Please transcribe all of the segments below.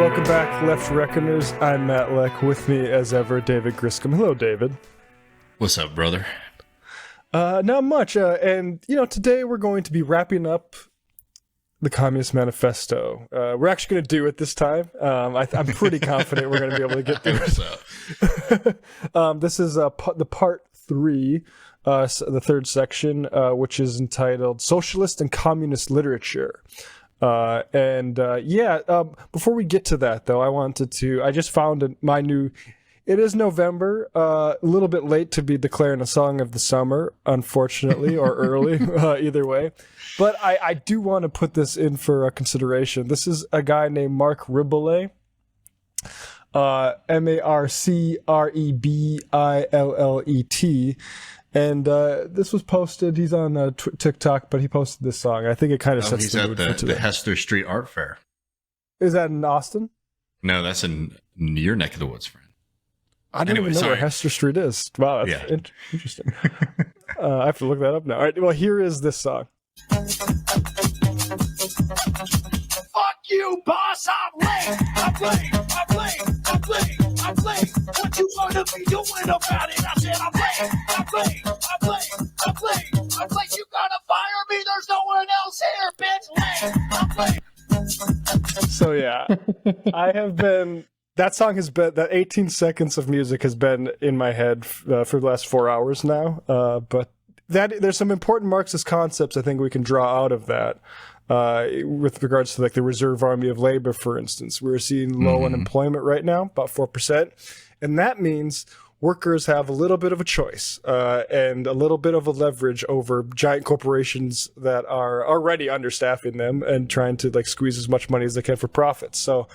Welcome back, Left Reckoners. I'm Matt Leck. With me, as ever, David Griscom. Hello, David. What's up, brother? Not much. And today we're going to be wrapping up the Communist Manifesto. We're actually going to do it this time. I'm pretty confident we're going to be able to get through it. This is the part 3, the third section, which is entitled Socialist and Communist Literature. Before we get to that, though, I just found my new. It is November, a little bit late to be declaring a song of the summer, unfortunately, or early, either way. But I do want to put this in for consideration. This is a guy named Marc Rebillet, Marcrebbillet. And this was posted. He's on TikTok, but he posted this song. I think it kind of sets the mood for today. He's at the Hester Street Art Fair. Is that in Austin? No, that's in your neck of the woods, friend. I don't even know where Hester Street is. Wow, that's interesting. I have to look that up now. All right, well, here is this song. Fuck you, boss. I'm late. What you gonna be doing about it? I said I'm late. You gotta fire me. There's no one else here, bitch. So yeah, that song has been, that 18 seconds of music has been in my head for the last 4 hours now. But there's some important Marxist concepts I think we can draw out of that. With regards to like the reserve army of labor, for instance, we're seeing low unemployment right now, about 4%. And that means workers have a little bit of a choice and a little bit of a leverage over giant corporations that are already understaffing them and trying to like squeeze as much money as they can for profits. So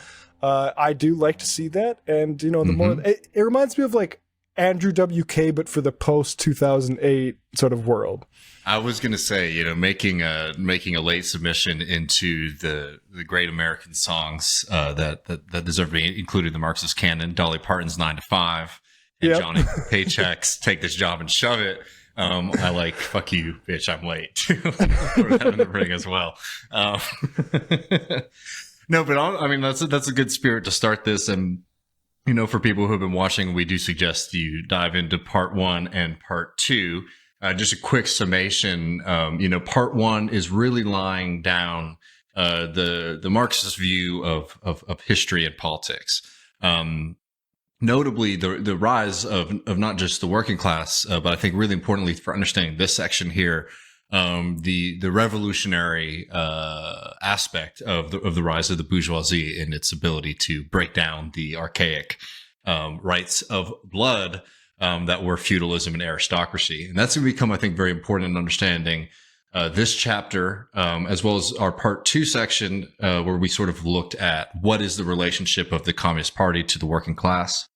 I do like to see that. And, the more it reminds me of like Andrew WK, but for the post 2008 sort of world. I was going to say, making a late submission into the great American songs that deserve to be included in the Marxist canon. Dolly Parton's 9 to 5 and Johnny Paychecks Take This Job and Shove It. I like fuck you, bitch. I'm late. Throw that in the ring as well. No, but I mean that's a good spirit to start this. And for people who have been watching, we do suggest you dive into part 1 and part 2. Just a quick summation. Part 1 is really lying down the Marxist view of history and politics. Notably, the rise of not just the working class, but I think really importantly for understanding this section here, the revolutionary aspect of the rise of the bourgeoisie and its ability to break down the archaic rights of blood that were feudalism and aristocracy. And that's going to become, I think, very important in understanding this chapter, as well as our part 2 section, where we sort of looked at what is the relationship of the Communist Party to the working class,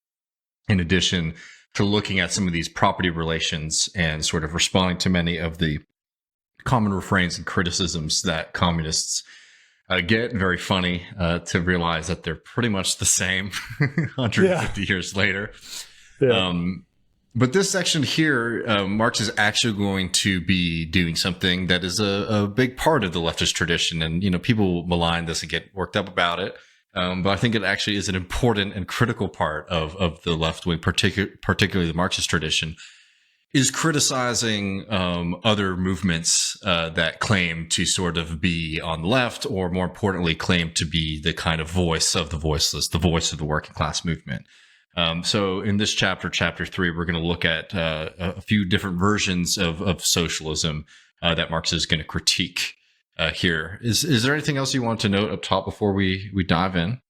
in addition to looking at some of these property relations and sort of responding to many of the common refrains and criticisms that communists get. Very funny to realize that they're pretty much the same 150 years later. Yeah. But this section here, Marx is actually going to be doing something that is a big part of the leftist tradition. And, people malign this and get worked up about it. But I think it actually is an important and critical part of the left wing, particularly the Marxist tradition, is criticizing other movements that claim to sort of be on the left, or more importantly, claim to be the kind of voice of the voiceless, the voice of the working class movement. So in this chapter 3, we're going to look at a few different versions of socialism that Marx is going to critique here. Is there anything else you want to note up top before we dive in?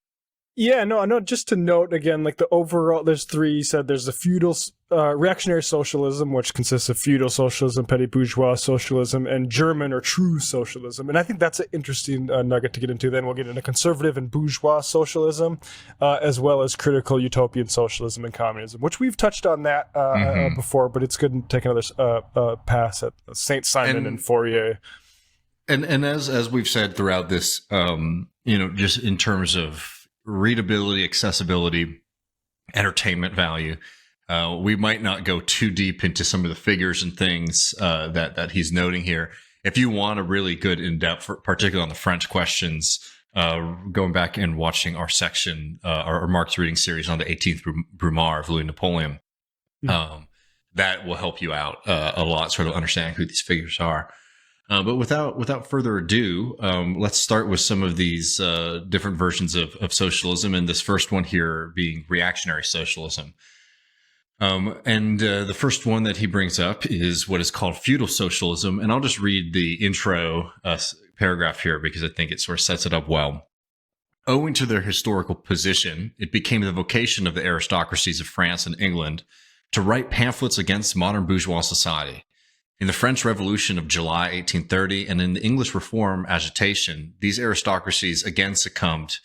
Yeah, no, just to note again, like the overall, there's 3, you said there's the feudal, reactionary socialism, which consists of feudal socialism, petty bourgeois socialism, and German or true socialism. And I think that's an interesting nugget to get into. Then we'll get into conservative and bourgeois socialism, as well as critical utopian socialism and communism, which we've touched on that before, but it's good to take another pass at Saint Simon and Fourier. And as we've said throughout this, just in terms of readability, accessibility, entertainment value, we might not go too deep into some of the figures and things that he's noting here. If you want a really good in-depth, particularly on the French questions, going back and watching our section, our Marx reading series on the 18th Brumaire of Louis Napoleon. That will help you out a lot, sort of understanding who these figures are. But without further ado, let's start with some of these different versions of socialism, and this first one here being reactionary socialism. And the first one that he brings up is what is called feudal socialism, and I'll just read the intro paragraph here because I think it sort of sets it up well. Owing to their historical position, it became the vocation of the aristocracies of France and England to write pamphlets against modern bourgeois society. In the French Revolution of July 1830 and in the English Reform agitation, these aristocracies again succumbed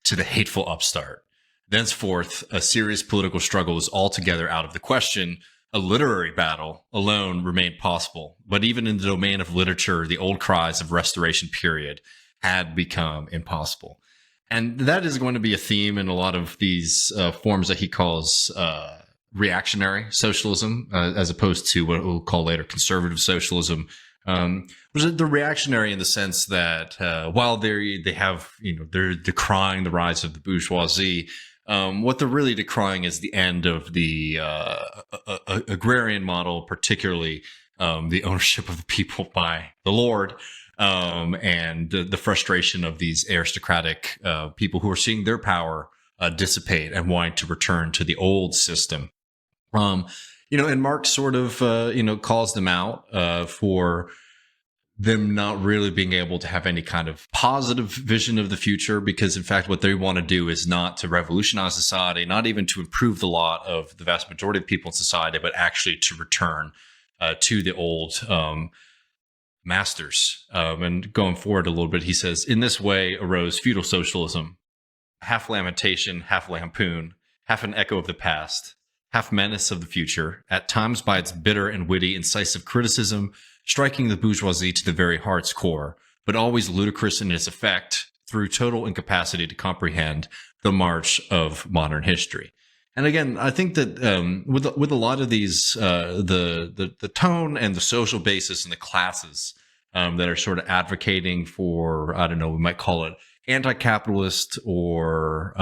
to the hateful upstart. Thenceforth, a serious political struggle was altogether out of the question. A literary battle alone remained possible, but even in the domain of literature, the old cries of Restoration period had become impossible. And that is going to be a theme in a lot of these forms that he calls reactionary socialism, as opposed to what we'll call later conservative socialism. The reactionary in the sense that while they have, they're decrying the rise of the bourgeoisie, what they're really decrying is the end of the agrarian model, particularly the ownership of the people by the Lord, and the frustration of these aristocratic people who are seeing their power dissipate and wanting to return to the old system. And Marx sort of, calls them out for them not really being able to have any kind of positive vision of the future, because in fact, what they want to do is not to revolutionize society, not even to improve the lot of the vast majority of people in society, but actually to return to the old masters. And going forward a little bit, he says, in this way arose feudal socialism, half lamentation, half lampoon, half an echo of the past, half menace of the future, at times by its bitter and witty, incisive criticism, striking the bourgeoisie to the very heart's core, but always ludicrous in its effect through total incapacity to comprehend the march of modern history. And again, I think that with a lot of these, the tone and the social basis and the classes that are sort of advocating for, I don't know, we might call it anti-capitalist or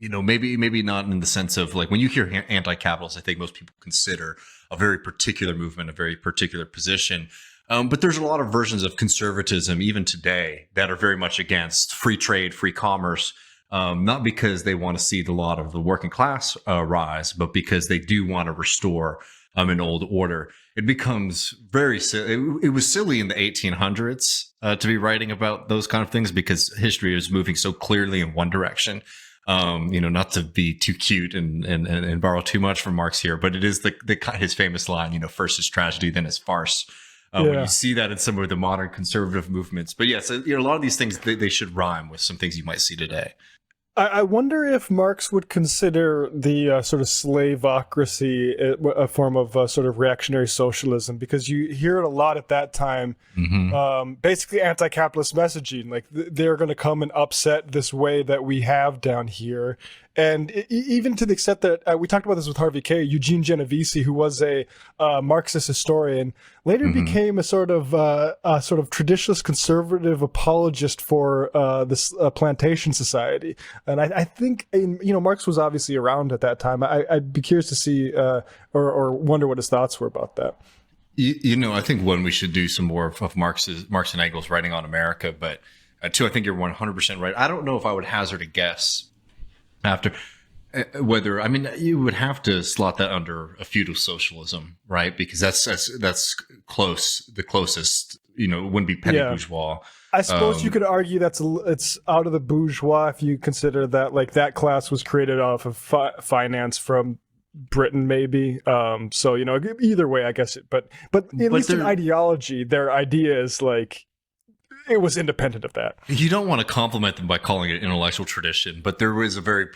maybe not in the sense of like when you hear anti-capitalist, I think most people consider a very particular movement, a very particular position. But there's a lot of versions of conservatism even today that are very much against free trade, free commerce, not because they want to see the lot of the working class rise, but because they do want to restore an old order. It becomes very silly. It was silly in the 1800s to be writing about those kind of things because history is moving so clearly in one direction. Not to be too cute and borrow too much from Marx here, but it is his famous line, first is tragedy, then is farce. When you see that in some of the modern conservative movements. But yes, a lot of these things, they should rhyme with some things you might see today. I wonder if Marx would consider the sort of slavocracy a form of sort of reactionary socialism, because you hear it a lot at that time. Mm-hmm. Basically anti-capitalist messaging, like they're going to come and upset this way that we have down here. And even to the extent that we talked about this with Harvey K. Eugene Genovese, who was a Marxist historian, later became a sort of traditionalist conservative apologist for this plantation society. And I think Marx was obviously around at that time. I'd be curious to see or wonder what his thoughts were about that. I think one, we should do some more of Marx and Engels writing on America, but two, I think you're 100% right. I don't know if I would hazard a guess after whether, you would have to slot that under a feudal socialism, right? Because that's close, the closest, it wouldn't be petty bourgeois. I suppose you could argue it's out of the bourgeois if you consider that like that class was created off of finance from Britain, maybe. So either way, I guess. But at least in ideology, their idea is like it was independent of that. You don't want to compliment them by calling it intellectual tradition, but there was a very,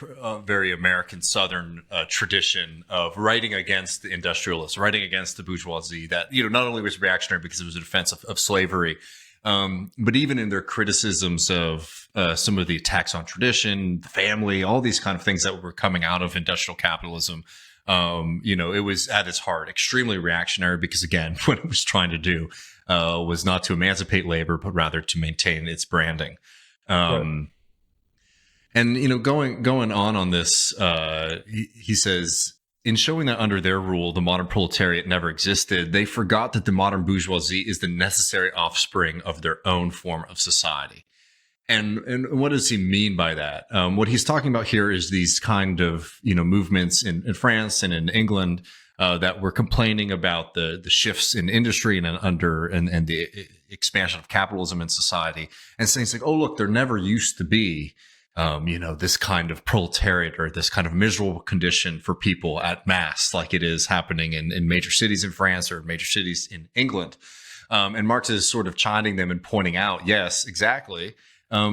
very American Southern tradition of writing against the industrialists, writing against the bourgeoisie. That not only was reactionary because it was a defense of slavery, but even in their criticisms of some of the attacks on tradition, the family, all these kind of things that were coming out of industrial capitalism. It was at its heart extremely reactionary because, again, what it was trying to do was not to emancipate labor, but rather to maintain its branding. And going on this, he says, in showing that under their rule the modern proletariat never existed, they forgot that the modern bourgeoisie is the necessary offspring of their own form of society. And what does he mean by that? What he's talking about here is these kind of movements in France and in England that were complaining about the shifts in industry and the expansion of capitalism in society, and saying like, oh look, there never used to be this kind of proletariat or this kind of miserable condition for people at mass like it is happening in major cities in France or major cities in England. And Marx is sort of chiding them and pointing out, yes, exactly.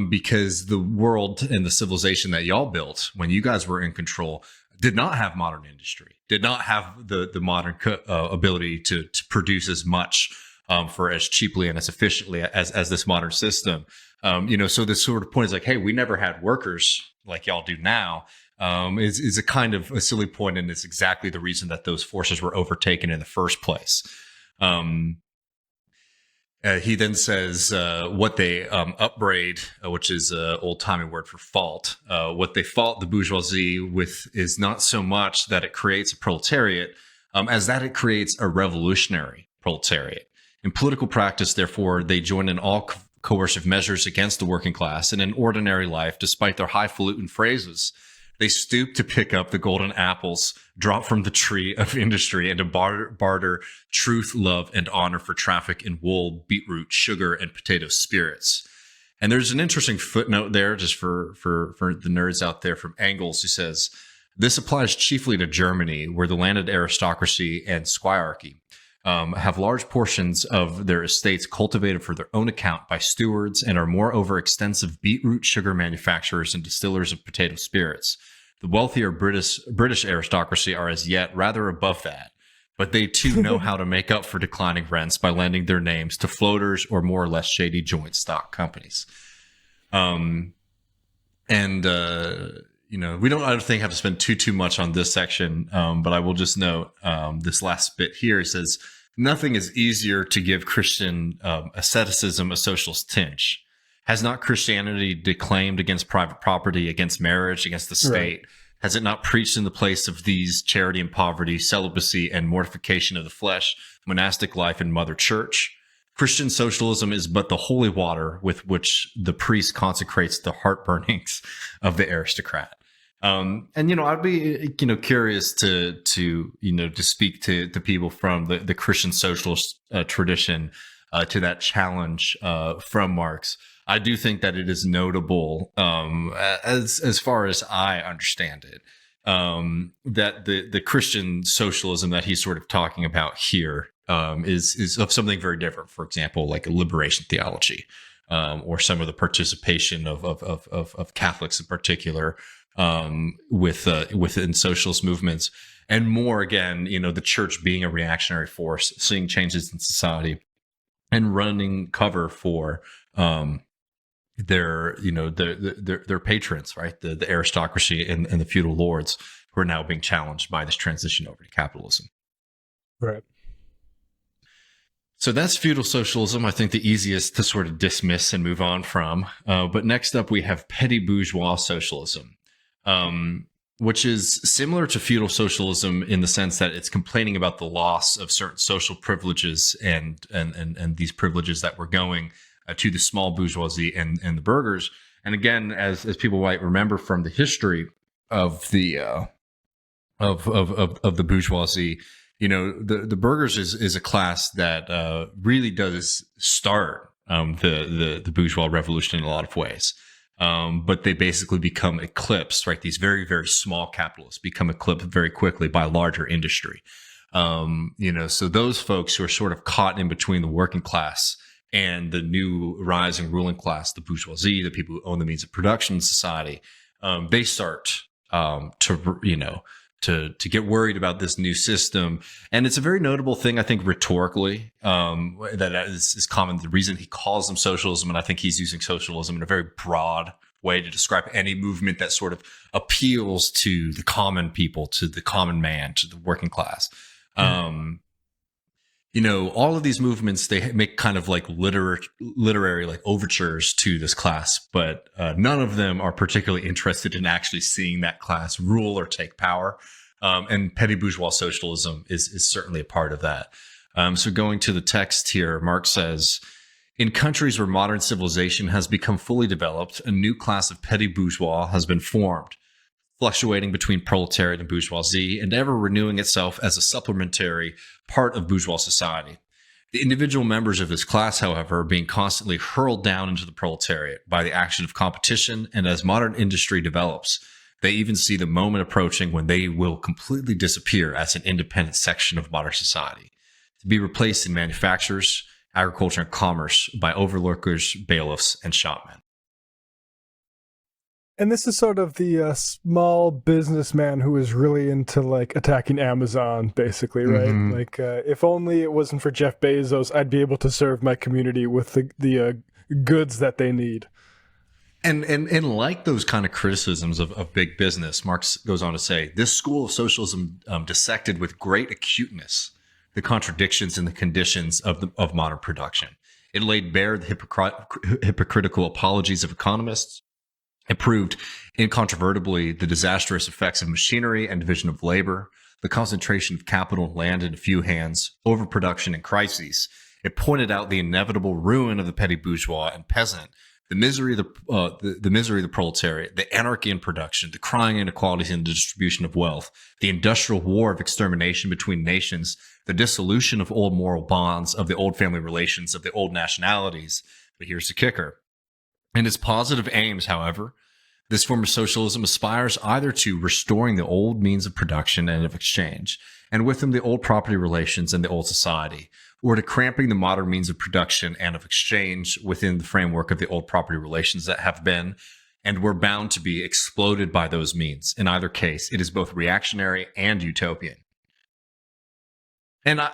Because the world and the civilization that y'all built when you guys were in control did not have modern industry, did not have the modern ability to produce as much for as cheaply and as efficiently as this modern system. So this sort of point is like, hey, we never had workers like y'all do now, is a kind of a silly point, and it's exactly the reason that those forces were overtaken in the first place. He then says what they upbraid, which is an old-timey word for fault, what they fault the bourgeoisie with is not so much that it creates a proletariat as that it creates a revolutionary proletariat. In political practice, therefore, they join in all coercive measures against the working class, and in ordinary life, despite their highfalutin phrases, they stoop to pick up the golden apples dropped from the tree of industry and to barter truth, love, and honor for traffic in wool, beetroot, sugar, and potato spirits. And there's an interesting footnote there, just for the nerds out there, from Engels, who says, this applies chiefly to Germany, where the landed aristocracy and squirearchy have large portions of their estates cultivated for their own account by stewards, and are moreover extensive beetroot sugar manufacturers and distillers of potato spirits. The wealthier British aristocracy are as yet rather above that, but they too know how to make up for declining rents by lending their names to floaters or more or less shady joint stock companies. We don't, I don't think, have to spend too much on this section, but I will just note this last bit here. It says, nothing is easier to give Christian asceticism a socialist tinge. Has not Christianity declaimed against private property, against marriage, against the state? Right. Has it not preached in the place of these charity and poverty, celibacy and mortification of the flesh, monastic life and mother church? Christian socialism is but the holy water with which the priest consecrates the heartburnings of the aristocrat. I'd be, curious to speak to people from the Christian socialist tradition to that challenge from Marx. I do think that it is notable, as far as I understand it, that the Christian socialism that he's sort of talking about here is of something very different. For example, like a liberation theology, or some of the participation of Catholics in particular within socialist movements, and more again, the church being a reactionary force, seeing changes in society, and running cover for their patrons, right? The aristocracy and the feudal lords, who are now being challenged by this transition over to capitalism. Right. So that's feudal socialism, I think the easiest to sort of dismiss and move on from. But next up, we have petty bourgeois socialism, which is similar to feudal socialism in the sense that it's complaining about the loss of certain social privileges and these privileges that were going to the small bourgeoisie and the burghers. And again, as people might remember from the history of the of the bourgeoisie, the burghers is a class that really does start the bourgeois revolution in a lot of ways. But they basically become eclipsed, right? These very, very small capitalists become eclipsed very quickly by larger industry. So those folks who are sort of caught in between the working class and the new rising ruling class, the bourgeoisie, the people who own the means of production in society, they start to get worried about this new system. And it's a very notable thing, I think, rhetorically, that is common. The reason he calls them socialism, and I think he's using socialism in a very broad way to describe any movement that sort of appeals to the common people, to the common man, to the working class. all of these movements, they make kind of like literary like overtures to this class, but none of them are particularly interested in actually seeing that class rule or take power. And petty bourgeois socialism is certainly a part of that. So going to the text here, Marx says, in countries where modern civilization has become fully developed, a new class of petty bourgeois has been formed, fluctuating between proletariat and bourgeoisie, and ever renewing itself as a supplementary part of bourgeois society. The individual members of this class, however, are being constantly hurled down into the proletariat by the action of competition, and as modern industry develops, they even see the moment approaching when they will completely disappear as an independent section of modern society, to be replaced in manufactures, agriculture, and commerce by overlookers, bailiffs, and shopmen. And this is sort of the small businessman who is really into like attacking Amazon, basically, right? Mm-hmm. Like, if only it wasn't for Jeff Bezos, I'd be able to serve my community with the goods that they need. And like those kind of criticisms of big business, Marx goes on to say, this school of socialism dissected with great acuteness the contradictions and the conditions of modern production. It laid bare the hypocritical apologies of economists. It proved incontrovertibly the disastrous effects of machinery and division of labor, the concentration of capital and land in a few hands, overproduction and crises. It pointed out the inevitable ruin of the petty bourgeois and peasant, the misery of the misery of the proletariat, the anarchy in production, the crying inequalities in the distribution of wealth, the industrial war of extermination between nations, the dissolution of old moral bonds, of the old family relations, of the old nationalities. But here's the kicker. In its positive aims, however, this form of socialism aspires either to restoring the old means of production and of exchange, and with them the old property relations and the old society, or to cramping the modern means of production and of exchange within the framework of the old property relations that have been and were bound to be exploded by those means. In either case, it is both reactionary and utopian. And I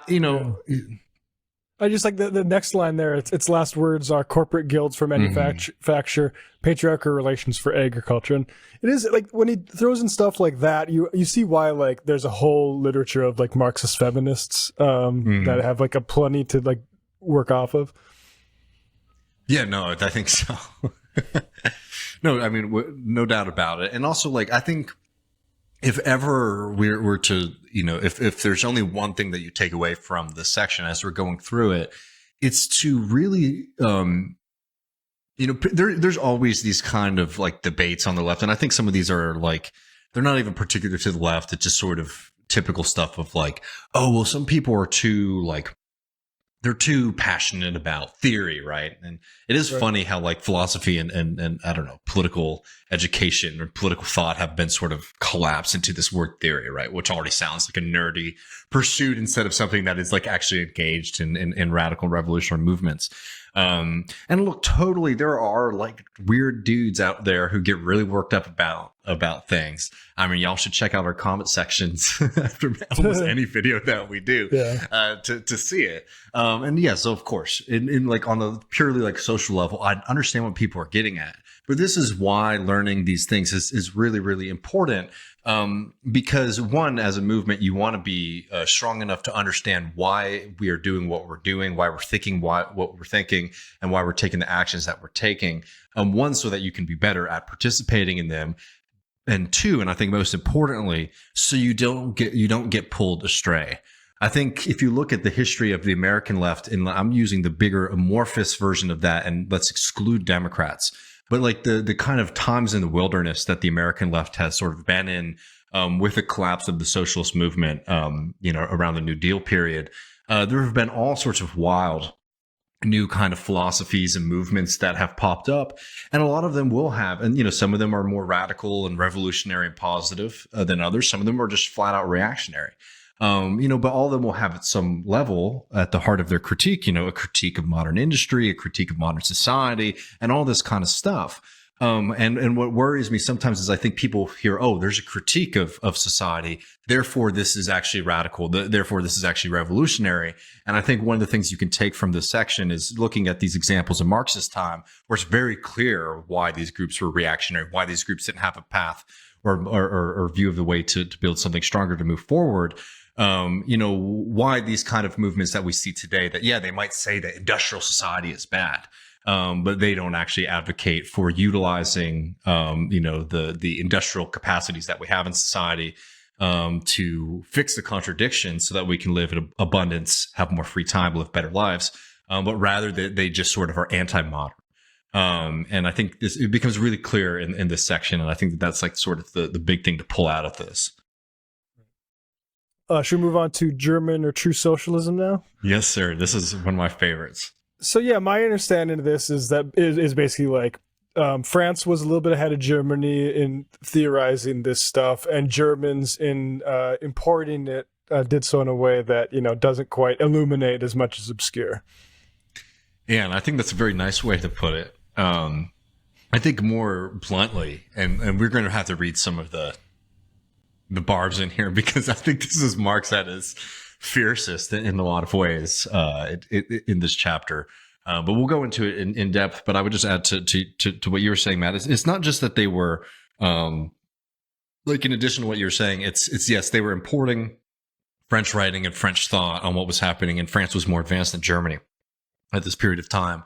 just like the next line there. Its last words are corporate guilds for manufacture, patriarchal relations for agriculture. And it is like when he throws in stuff like that, you see why like there's a whole literature of like Marxist feminists that have like a plenty to like work off of. Yeah, no, I think so. No, I mean, no doubt about it. And also, like, I think if ever we're to, if there's only one thing that you take away from this section as we're going through it, it's to really, there's always these kind of like debates on the left. And I think some of these are like, they're not even particular to the left. It's just sort of typical stuff of like, oh, well, some people are too like, they're too passionate about theory, right? And it is funny how like philosophy and I don't know, political education or political thought have been sort of collapsed into this word theory, right? Which already sounds like a nerdy pursuit instead of something that is like actually engaged in radical revolutionary movements. And look, totally, there are like weird dudes out there who get really worked up about things. I mean, y'all should check out our comment sections after almost any video that we do, to see it. And yeah, so of course, in like on the purely like social level, I understand what people are getting at, but this is why learning these things is really, really important. Because one, as a movement, you want to be strong enough to understand why we are doing what we're doing, why we're thinking what we're thinking, and why we're taking the actions that we're taking. One, so that you can be better at participating in them, and two, and I think most importantly, so you don't get pulled astray. I think if you look at the history of the American left, and I'm using the bigger amorphous version of that, and let's exclude Democrats. But like the kind of times in the wilderness that the American left has sort of been in with the collapse of the socialist movement, around the New Deal period, there have been all sorts of wild new kind of philosophies and movements that have popped up. And a lot of them will have, and, some of them are more radical and revolutionary and positive than others. Some of them are just flat out reactionary. But all of them will have at some level at the heart of their critique, a critique of modern industry, a critique of modern society, and all this kind of stuff. And what worries me sometimes is I think people hear, oh, there's a critique of society, therefore this is actually radical, therefore this is actually revolutionary. And I think one of the things you can take from this section is looking at these examples of Marx's time, where it's very clear why these groups were reactionary, why these groups didn't have a path or view of the way to build something stronger to move forward. why these kind of movements that we see today, that, yeah, they might say that industrial society is bad, but they don't actually advocate for utilizing, the industrial capacities that we have in society to fix the contradictions so that we can live in abundance, have more free time, live better lives. But rather they just sort of are anti-modern. And I think it becomes really clear in this section. And I think that's like sort of the big thing to pull out of this. Should we move on to German or true socialism now? Yes, sir. This is one of my favorites. So yeah, my understanding of this is that it is basically like France was a little bit ahead of Germany in theorizing this stuff, and Germans in importing it did so in a way that doesn't quite illuminate as much as obscure. Yeah, and I think that's a very nice way to put it. I think more bluntly, and we're going to have to read some of the barbs in here, because I think this is Marx at his fiercest in a lot of ways in this chapter. But we'll go into it in depth. But I would just add to what you were saying, Matt. It's not just that they were like, in addition to what you were saying, it's yes, they were importing French writing and French thought on what was happening, and France was more advanced than Germany at this period of time.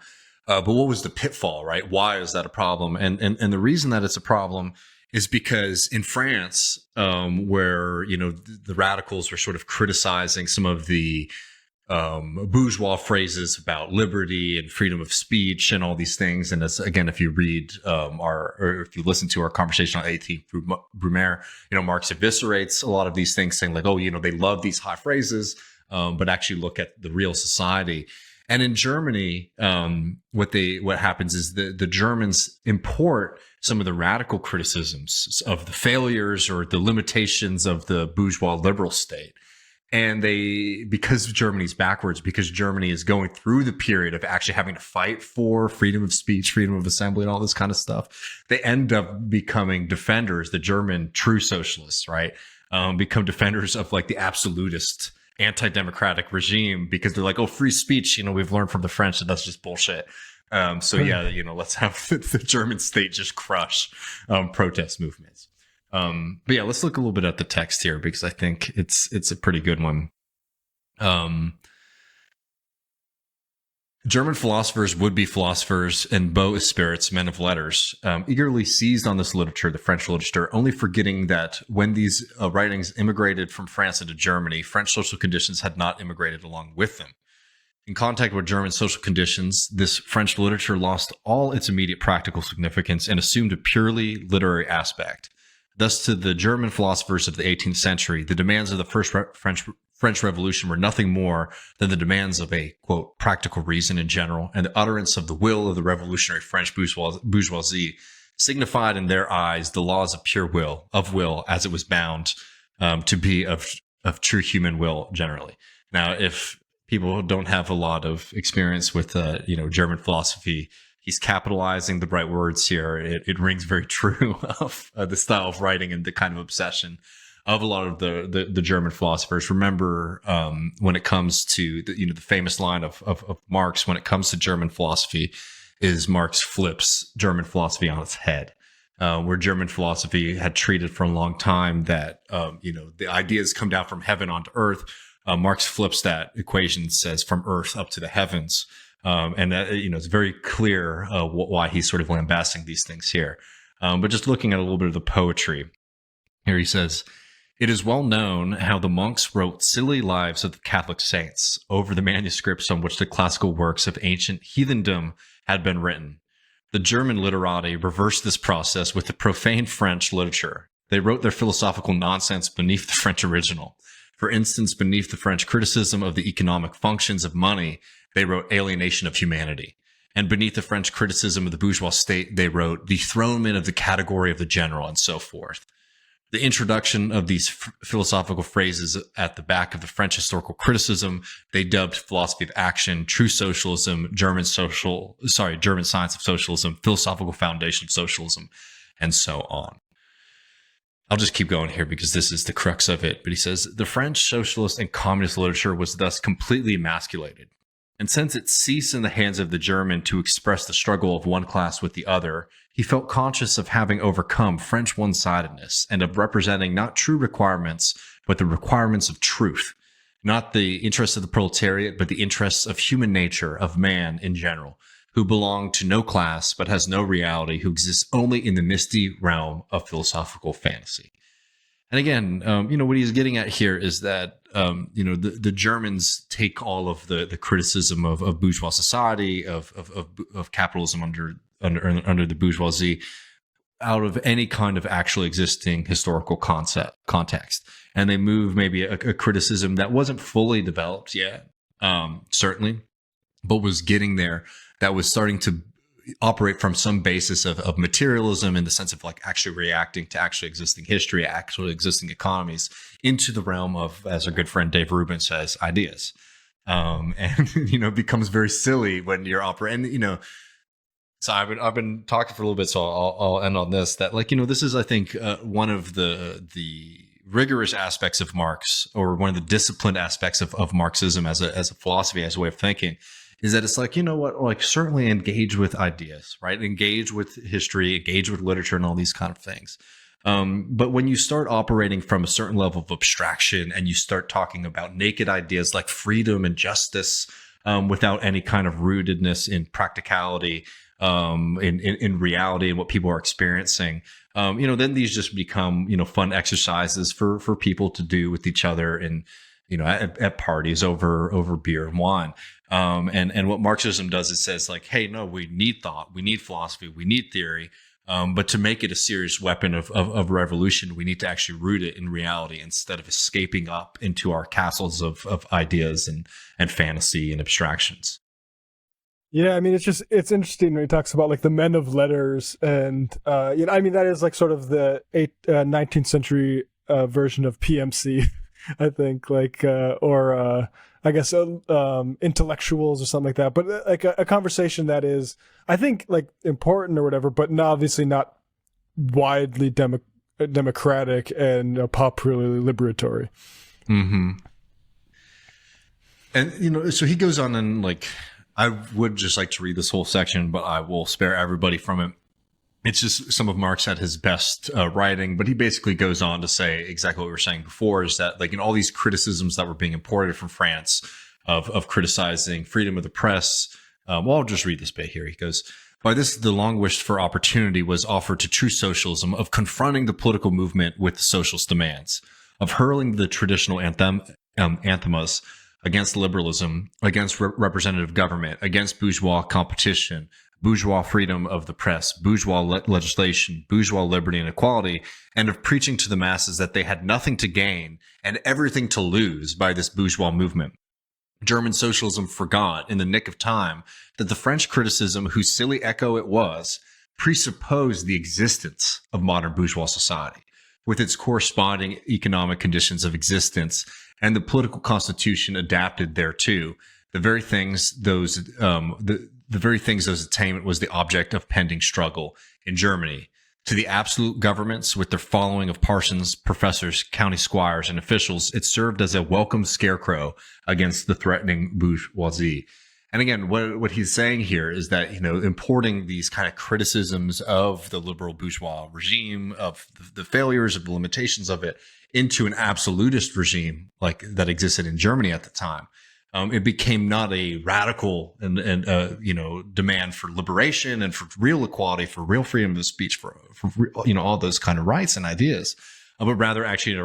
But what was the pitfall, right? Why is that a problem? And the reason that it's a problem is because in France, where the radicals were sort of criticizing some of the bourgeois phrases about liberty and freedom of speech and all these things. And as, again, if you read or if you listen to our conversation on 18 through Brumaire, Marx eviscerates a lot of these things, saying like, oh, they love these high phrases, but actually look at the real society. And in Germany, what happens is the Germans import some of the radical criticisms of the failures or the limitations of the bourgeois liberal state. And because Germany's backwards, because Germany is going through the period of actually having to fight for freedom of speech, freedom of assembly, and all this kind of stuff, they end up becoming defenders, the German true socialists, right? Become defenders of like the absolutist anti-democratic regime, because they're like, oh, free speech, we've learned from the French that that's just bullshit. Let's have the German state just crush protest movements. But yeah, let's look a little bit at the text here, because I think it's a pretty good one. German philosophers, would-be philosophers, and beaux spirits, men of letters, eagerly seized on this literature, the French literature, only forgetting that when these writings immigrated from France into Germany, French social conditions had not immigrated along with them. In contact with German social conditions, this French literature lost all its immediate practical significance and assumed a purely literary aspect. Thus, to the German philosophers of the 18th century, the demands of the first French Revolution were nothing more than the demands of a, quote, practical reason in general, and the utterance of the will of the revolutionary French bourgeoisie signified in their eyes the laws of pure will, as it was bound to be of true human will generally. Now, if people don't have a lot of experience with, German philosophy, he's capitalizing the right words here. It rings very true of the style of writing and the kind of obsession of a lot of the German philosophers. Remember, when it comes to the famous line of Marx, when it comes to German philosophy, is Marx flips German philosophy on its head. Where German philosophy had treated for a long time that the ideas come down from heaven onto earth. Marx flips that equation and says from earth up to the heavens. And that, it's very clear why he's sort of lambasting these things here. But just looking at a little bit of the poetry, here he says, "It is well known how the monks wrote silly lives of the Catholic saints over the manuscripts on which the classical works of ancient heathendom had been written. The German literati reversed this process with the profane French literature. They wrote their philosophical nonsense beneath the French original. For instance, beneath the French criticism of the economic functions of money, they wrote alienation of humanity. And beneath the French criticism of the bourgeois state, they wrote dethronement of the category of the general, and so forth. The introduction of these philosophical phrases at the back of the French historical criticism, they dubbed philosophy of action, true socialism, German science of socialism, philosophical foundation of socialism, and so on." I'll just keep going here because this is the crux of it. But he says, "The French socialist and communist literature was thus completely emasculated. And since it ceased in the hands of the German to express the struggle of one class with the other, he felt conscious of having overcome French one-sidedness and of representing not true requirements, but the requirements of truth, not the interests of the proletariat, but the interests of human nature, of man in general, who belong to no class, but has no reality, who exists only in the misty realm of philosophical fantasy. And again, what he's getting at here is that, the Germans take all of the criticism of bourgeois society, of capitalism under the bourgeoisie, out of any kind of actually existing historical context. And they move maybe a criticism that wasn't fully developed yet, certainly, but was getting there, that was starting to operate from some basis of materialism, in the sense of like actually reacting to actually existing history, actually existing economies, into the realm of, as our good friend Dave Rubin says, ideas. And, it becomes very silly when you're operating, so I've been talking for a little bit, so I'll end on this, that this is, I think, one of the rigorous aspects of Marx, or one of the disciplined aspects of Marxism as a philosophy, as a way of thinking, is that it's certainly engage with ideas, right? Engage with history, engage with literature and all these kind of things. But when you start operating from a certain level of abstraction, and you start talking about naked ideas like freedom and justice, without any kind of rootedness in practicality, in reality and what people are experiencing, then these just become, fun exercises for people to do with each other, and, at parties over beer and wine. And what Marxism does, it says hey, no, we need thought, we need philosophy, we need theory. But to make it a serious weapon of revolution, we need to actually root it in reality, instead of escaping up into our castles of ideas and fantasy and abstractions. Yeah, I mean, it's interesting when he talks about the men of letters, and that is sort of the 19th century version of PMC, I think, or I guess intellectuals or something like that. But a conversation that is, I think, important or whatever, but obviously not widely democratic and popularly liberatory. Mm-hmm. And so he goes on, and I would just like to read this whole section, but I will spare everybody from it. It's just some of Marx at his best writing, but he basically goes on to say exactly what we were saying before, is that in all these criticisms that were being imported from France of criticizing freedom of the press, I'll just read this bit here. He goes, by this, the long wished for opportunity was offered to true socialism of confronting the political movement with the socialist demands, of hurling the traditional anathemas against liberalism, against representative government, against bourgeois competition, bourgeois freedom of the press, bourgeois legislation, bourgeois liberty and equality, and of preaching to the masses that they had nothing to gain and everything to lose by this bourgeois movement. German socialism forgot in the nick of time that the French criticism, whose silly echo it was, presupposed the existence of modern bourgeois society, with its corresponding economic conditions of existence and the political constitution adapted thereto, the very things those attainment was the object of pending struggle in Germany. To the absolute governments, with their following of parsons, professors, county squires, and officials, it served as a welcome scarecrow against the threatening bourgeoisie. And again, what he's saying here is that, importing these kind of criticisms of the liberal bourgeois regime, of the failures, of the limitations of it, into an absolutist regime that existed in Germany at the time. It became not a radical and demand for liberation and for real equality, for real freedom of speech, for all those kind of rights and ideas, but rather actually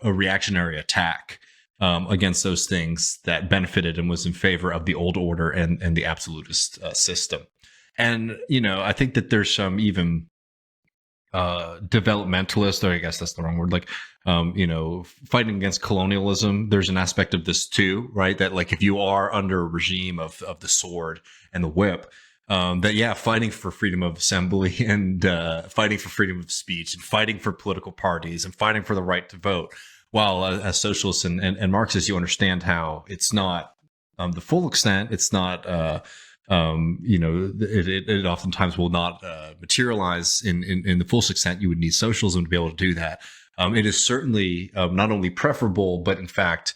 a reactionary attack against those things that benefited and was in favor of the old order and the absolutist system. And I think that there's some even developmentalist, or I guess that's the wrong word, fighting against colonialism. There's an aspect of this too, right? That if you are under a regime of the sword and the whip, fighting for freedom of assembly and fighting for freedom of speech and fighting for political parties and fighting for the right to vote. While as socialists and Marxists, you understand how it's not the full extent. It's not it oftentimes will not materialize in the full extent. You would need socialism to be able to do that. It is certainly not only preferable, but in fact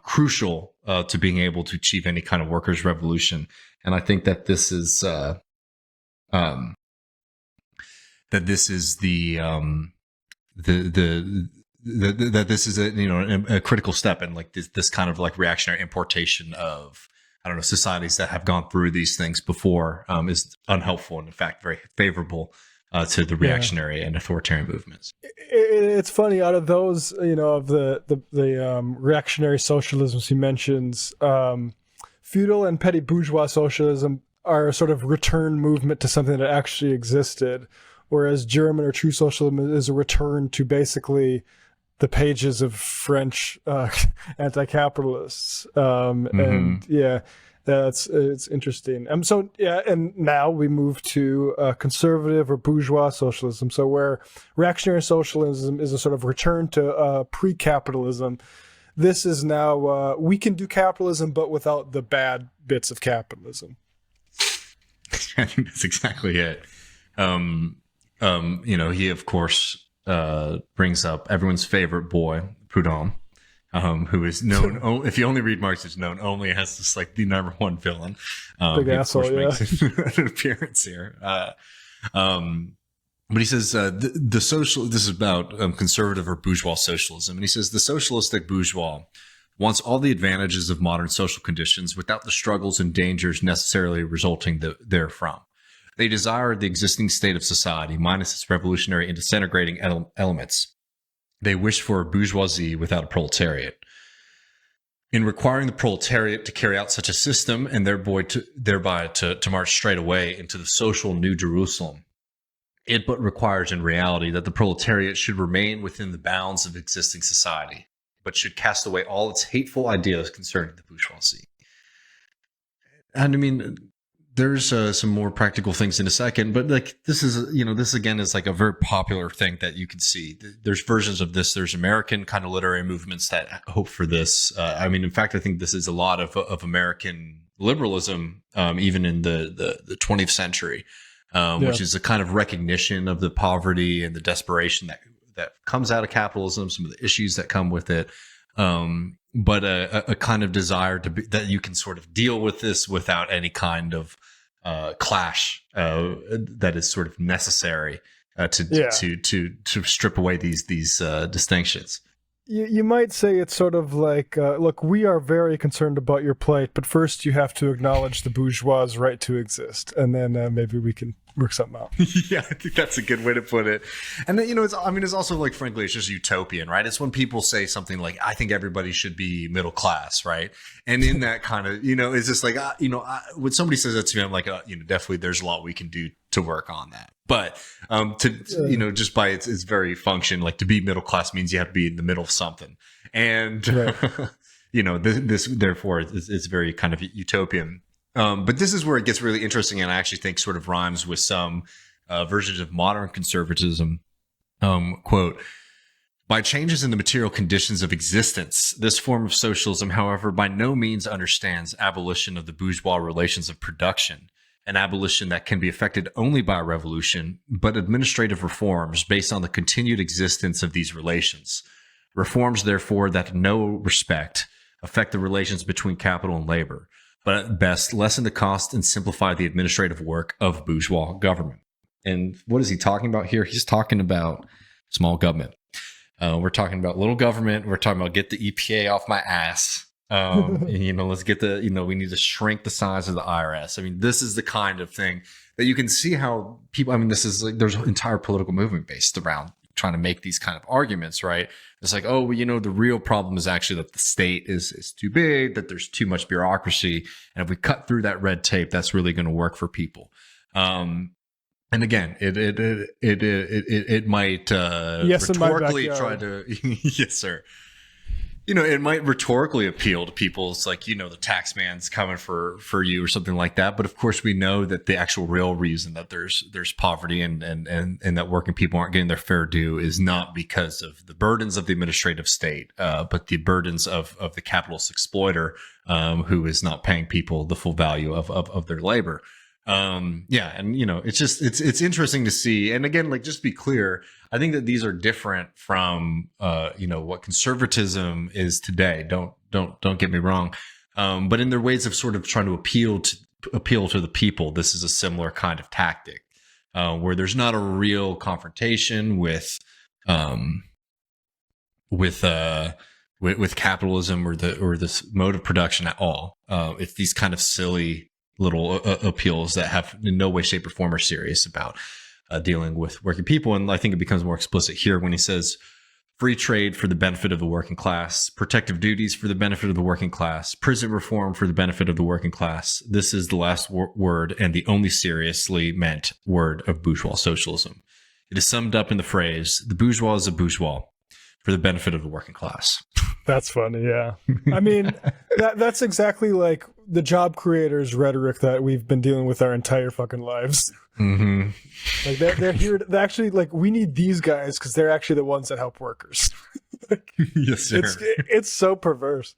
crucial to being able to achieve any kind of workers' revolution. And I think that this is the that this is a critical step in like this kind of like reactionary importation of, I don't know, societies that have gone through these things before, is unhelpful and in fact very favorable to the reactionary and authoritarian movements. It's funny, out of those, of the reactionary socialisms he mentions, feudal and petty bourgeois socialism are a sort of return movement to something that actually existed, whereas German or true socialism is a return to basically the pages of French anti-capitalists. And yeah, it's interesting. So yeah, and now we move to conservative or bourgeois socialism. So where reactionary socialism is a sort of return to pre-capitalism, this is now we can do capitalism, but without the bad bits of capitalism. I think that's exactly it. He of course brings up everyone's favorite boy, Proudhon, who is known, if you only read Marx, is known only as just like the number one villain. Big asshole, yeah. Makes an appearance here. But he says the social. This is about conservative or bourgeois socialism, and he says the socialistic bourgeois wants all the advantages of modern social conditions without the struggles and dangers necessarily resulting therefrom. They desire the existing state of society minus its revolutionary and disintegrating elements. They wish for a bourgeoisie without a proletariat. In requiring the proletariat to carry out such a system and thereby to march straight away into the social New Jerusalem, it but requires in reality that the proletariat should remain within the bounds of existing society, but should cast away all its hateful ideas concerning the bourgeoisie. And I mean, there's some more practical things in a second, but like this is, this again is like a very popular thing that you can see. There's versions of this. There's American kind of literary movements that hope for this. In fact, I think this is a lot of American liberalism, even in the 20th century, which is a kind of recognition of the poverty and the desperation that comes out of capitalism, some of the issues that come with it. But a kind of desire that you can sort of deal with this without any kind of clash that is sort of necessary to strip away these distinctions. You might say it's sort of like, look, we are very concerned about your plight, but first you have to acknowledge the bourgeois' right to exist, and then maybe we can work something out. Yeah, I think that's a good way to put it. And then, it's also like, frankly, it's just utopian, right? It's when people say something like, I think everybody should be middle class, right? And in that kind of, it's just like, when somebody says that to me, I'm like, definitely there's a lot we can do to work on that. But just by its very function, like to be middle class means you have to be in the middle of something. And, right. This therefore is very kind of utopian. But this is where it gets really interesting, and I actually think sort of rhymes with some versions of modern conservatism. Quote, by changes in the material conditions of existence, this form of socialism, however, by no means understands abolition of the bourgeois relations of production, an abolition that can be effected only by a revolution, but administrative reforms based on the continued existence of these relations. Reforms, therefore, that in no respect affect the relations between capital and labor, but at best lessen the cost and simplify the administrative work of bourgeois government. And what is he talking about here? He's talking about small government. We're talking about little government. We're talking about get the EPA off my ass. Let's get we need to shrink the size of the IRS. I mean, this is the kind of thing that you can see how people, this is like, there's an entire political movement based around trying to make these kind of arguments, right? It's like, oh, well, the real problem is actually that the state is too big, that there's too much bureaucracy. And if we cut through that red tape, that's really going to work for people. And again, it might rhetorically try to, yes, sir. It might rhetorically appeal to people. It's like, the tax man's coming for you or something like that. But of course, we know that the actual real reason that there's poverty and that working people aren't getting their fair due is not because of the burdens of the administrative state, but the burdens of the capitalist exploiter, who is not paying people the full value of their labor. It's interesting to see. And again, like, just be clear, I think that these are different from, what conservatism is today. Don't get me wrong. But in their ways of sort of trying to appeal to the people, this is a similar kind of tactic, where there's not a real confrontation with, with capitalism or this mode of production at all. It's these kind of silly little appeals that have in no way, shape, or form are serious about dealing with working people. And I think it becomes more explicit here when he says free trade for the benefit of the working class, protective duties for the benefit of the working class, prison reform for the benefit of the working class. This is the last word and the only seriously meant word of bourgeois socialism. It is summed up in the phrase, the bourgeois is a bourgeois for the benefit of the working class. That's funny, yeah. I mean, that's exactly like the job creators rhetoric that we've been dealing with our entire fucking lives. Mm-hmm. Like they're here. They're actually like, we need these guys because they're actually the ones that help workers. Like, Yes, sir. it's so perverse.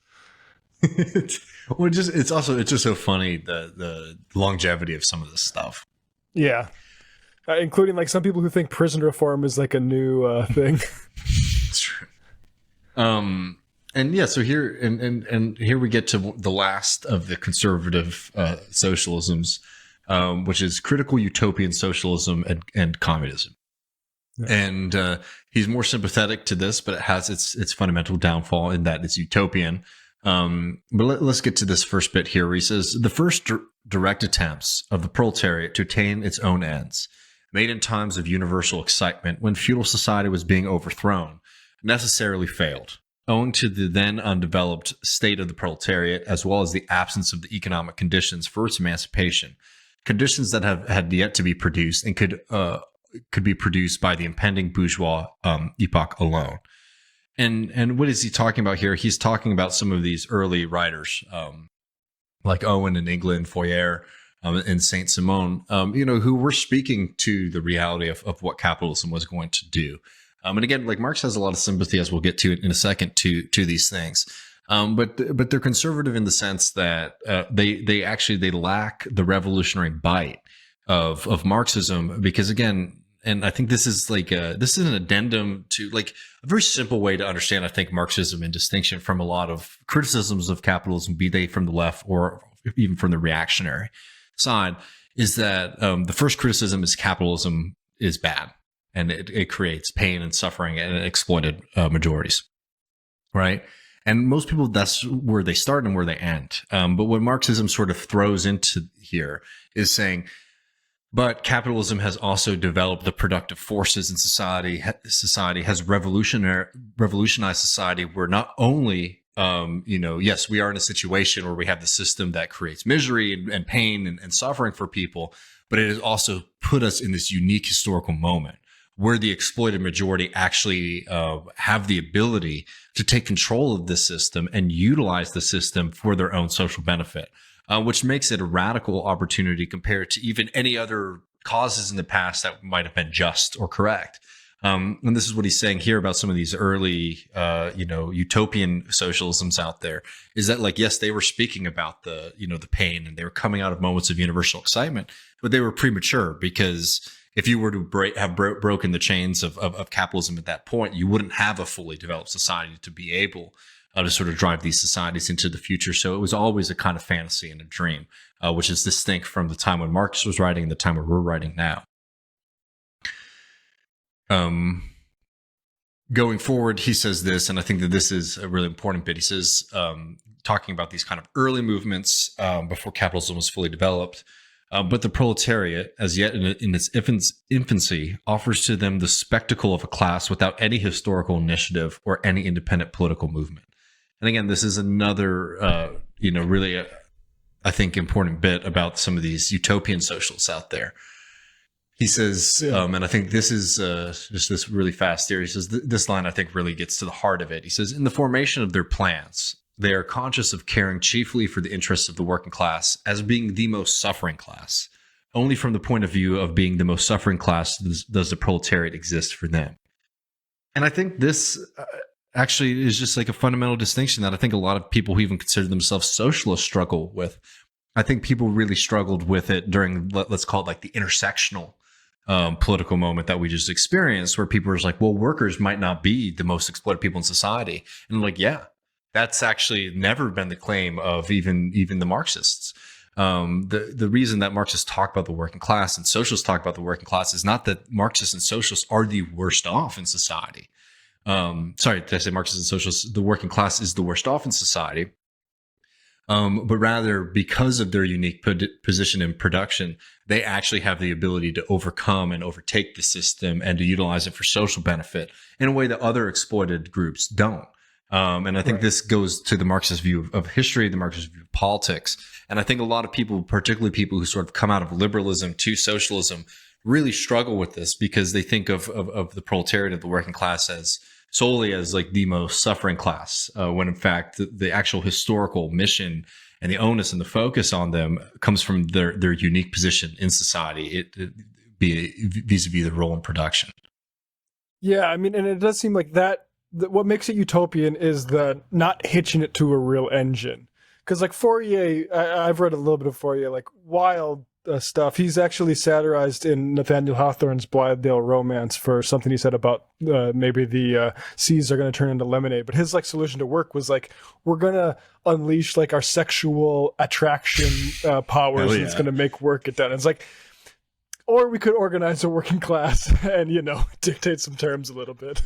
Well, it's just so funny the longevity of some of this stuff. Yeah, including like some people who think prison reform is like a new thing. It's true. And yeah, so here and here we get to the last of the conservative socialisms, which is critical utopian socialism and communism. Yeah. And he's more sympathetic to this, but it has its fundamental downfall in that it's utopian. But let's get to this first bit here where he says, the first direct attempts of the proletariat to attain its own ends, made in times of universal excitement when feudal society was being overthrown, necessarily failed, owing to the then undeveloped state of the proletariat, as well as the absence of the economic conditions for its emancipation, conditions that had yet to be produced and could be produced by the impending bourgeois epoch alone. And what is he talking about here? He's talking about some of these early writers, like Owen in England, Fourier, and Saint-Simon, who were speaking to the reality of what capitalism was going to do. And again, like Marx has a lot of sympathy, as we'll get to in a second, to these things. But they're conservative in the sense that they lack the revolutionary bite of Marxism, because again, and I think this is this is an addendum to like a very simple way to understand, I think, Marxism in distinction from a lot of criticisms of capitalism, be they from the left or even from the reactionary side, is that the first criticism is capitalism is bad and it creates pain and suffering and exploited majorities, right? And most people, that's where they start and where they end. But what Marxism sort of throws into here is saying, but capitalism has also developed the productive forces in society. Society has revolutionized society where not only, yes, we are in a situation where we have the system that creates misery and pain and suffering for people, but it has also put us in this unique historical moment where the exploited majority actually have the ability to take control of this system and utilize the system for their own social benefit. Which makes it a radical opportunity compared to even any other causes in the past that might have been just or correct. And this is what he's saying here about some of these early, utopian socialisms out there, is that, like, yes, they were speaking about the pain and they were coming out of moments of universal excitement, but they were premature, because if you were to have broken the chains of capitalism at that point, you wouldn't have a fully developed society to be able to sort of drive these societies into the future. So it was always a kind of fantasy and a dream, which is distinct from the time when Marx was writing and the time where we're writing now. Going forward, he says this, and I think that this is a really important bit. He says, talking about these kind of early movements before capitalism was fully developed, but the proletariat, as yet in its infancy, offers to them the spectacle of a class without any historical initiative or any independent political movement. And again, this is another, really, I think, important bit about some of these utopian socialists out there. He says, and I think this is just this really fast theory. He says, this line, I think, really gets to the heart of it. He says, in the formation of their plans, they are conscious of caring chiefly for the interests of the working class as being the most suffering class. Only from the point of view of being the most suffering class does the proletariat exist for them. And I think this actually is just like a fundamental distinction that I think a lot of people who even consider themselves socialists struggle with. I think people really struggled with it during, let's call it like the intersectional political moment that we just experienced, where people were like, well, workers might not be the most exploited people in society. And I'm like, yeah, that's actually never been the claim of even the Marxists. The reason that Marxists talk about the working class and socialists talk about the working class is not that Marxists and socialists are the worst off in society. Sorry, did I say Marxists and socialists? The working class is the worst off in society. But rather, because of their unique position in production, they actually have the ability to overcome and overtake the system and to utilize it for social benefit in a way that other exploited groups don't. And I think this goes to the Marxist view of history, the Marxist view of politics. And I think a lot of people, particularly people who sort of come out of liberalism to socialism, really struggle with this because they think of the proletariat, of the working class, as solely as like the most suffering class, when in fact the actual historical mission and the onus and the focus on them comes from their unique position in society, be vis-a-vis the role in production. Yeah, I mean, and it does seem like that what makes it utopian is the not hitching it to a real engine. Because like Fourier, I've read a little bit of Fourier, like wild stuff. He's actually satirized in Nathaniel Hawthorne's Blithedale Romance for something he said about maybe the seas are going to turn into lemonade. But his like solution to work was like, we're going to unleash like our sexual attraction powers. And it's going to make work get done. It's like, or we could organize a working class and, you know, dictate some terms a little bit.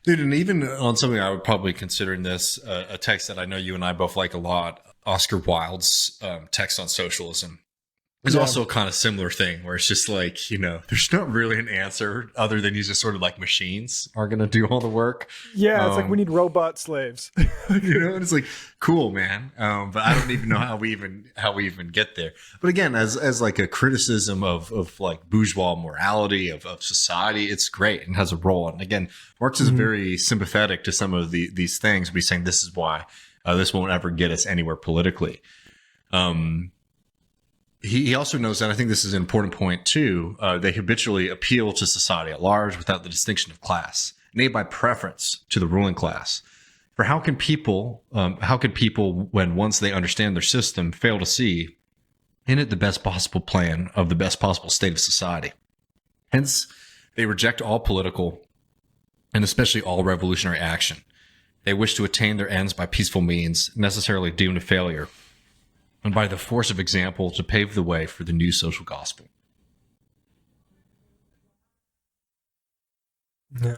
Dude, and even on something I would probably consider in this, a text that I know you and I both like a lot, Oscar Wilde's text on socialism. There's also a kind of similar thing where it's just like, you know, there's not really an answer other than you just sort of like machines are going to do all the work. Yeah, it's like we need robot slaves. You know, and it's like, cool, man. But I don't even know how we even get there. But again, as like a criticism of like bourgeois morality, of society, it's great and has a role. And again, Marx is very sympathetic to some of these things, but he's saying this is why this won't ever get us anywhere politically. He also knows that, I think this is an important point too, they habitually appeal to society at large without the distinction of class, made by preference to the ruling class. For how could people, when once they understand their system, fail to see in it the best possible plan of the best possible state of society? Hence, they reject all political and especially all revolutionary action. They wish to attain their ends by peaceful means, necessarily doomed to failure, and by the force of example to pave the way for the new social gospel. Yeah.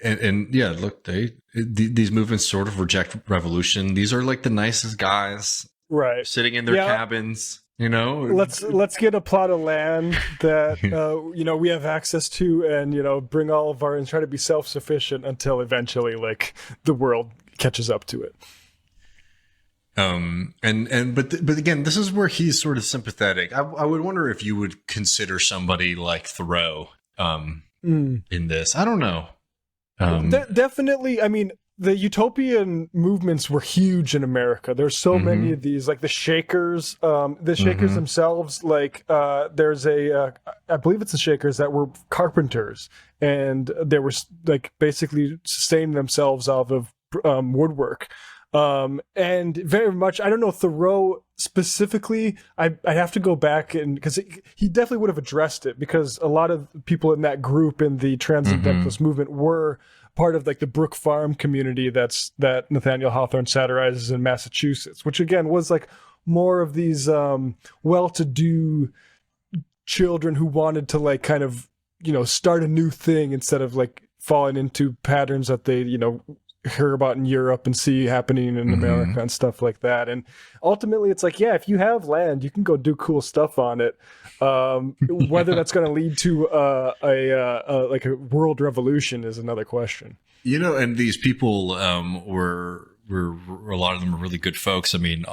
And yeah, look, these movements sort of reject revolution. These are like the nicest guys, right, sitting in their cabins, you know. Let's get a plot of land that you know, we have access to, and you know, bring all of our and try to be self-sufficient until eventually like the world catches up to it. But again, this is where he's sort of sympathetic. I would wonder if you would consider somebody like Thoreau in this. I don't know. Definitely. I mean, the utopian movements were huge in America. There's so many of these, like the Shakers. The Shakers themselves, like there's I believe it's the Shakers that were carpenters, and they were like basically sustaining themselves off of woodwork. And very much, I don't know, Thoreau specifically, I have to go back and because he definitely would have addressed it, because a lot of people in that group in the Transcendentalist movement were part of like the Brook Farm community that Nathaniel Hawthorne satirizes in Massachusetts, which again was like more of these well-to-do children who wanted to like kind of, you know, start a new thing instead of like falling into patterns that they, you know, hear about in Europe and see happening in America and stuff like that. And ultimately it's like, yeah, if you have land, you can go do cool stuff on it. Whether that's going to lead to like a world revolution is another question. You know, and these people were a lot of them are really good folks. I mean,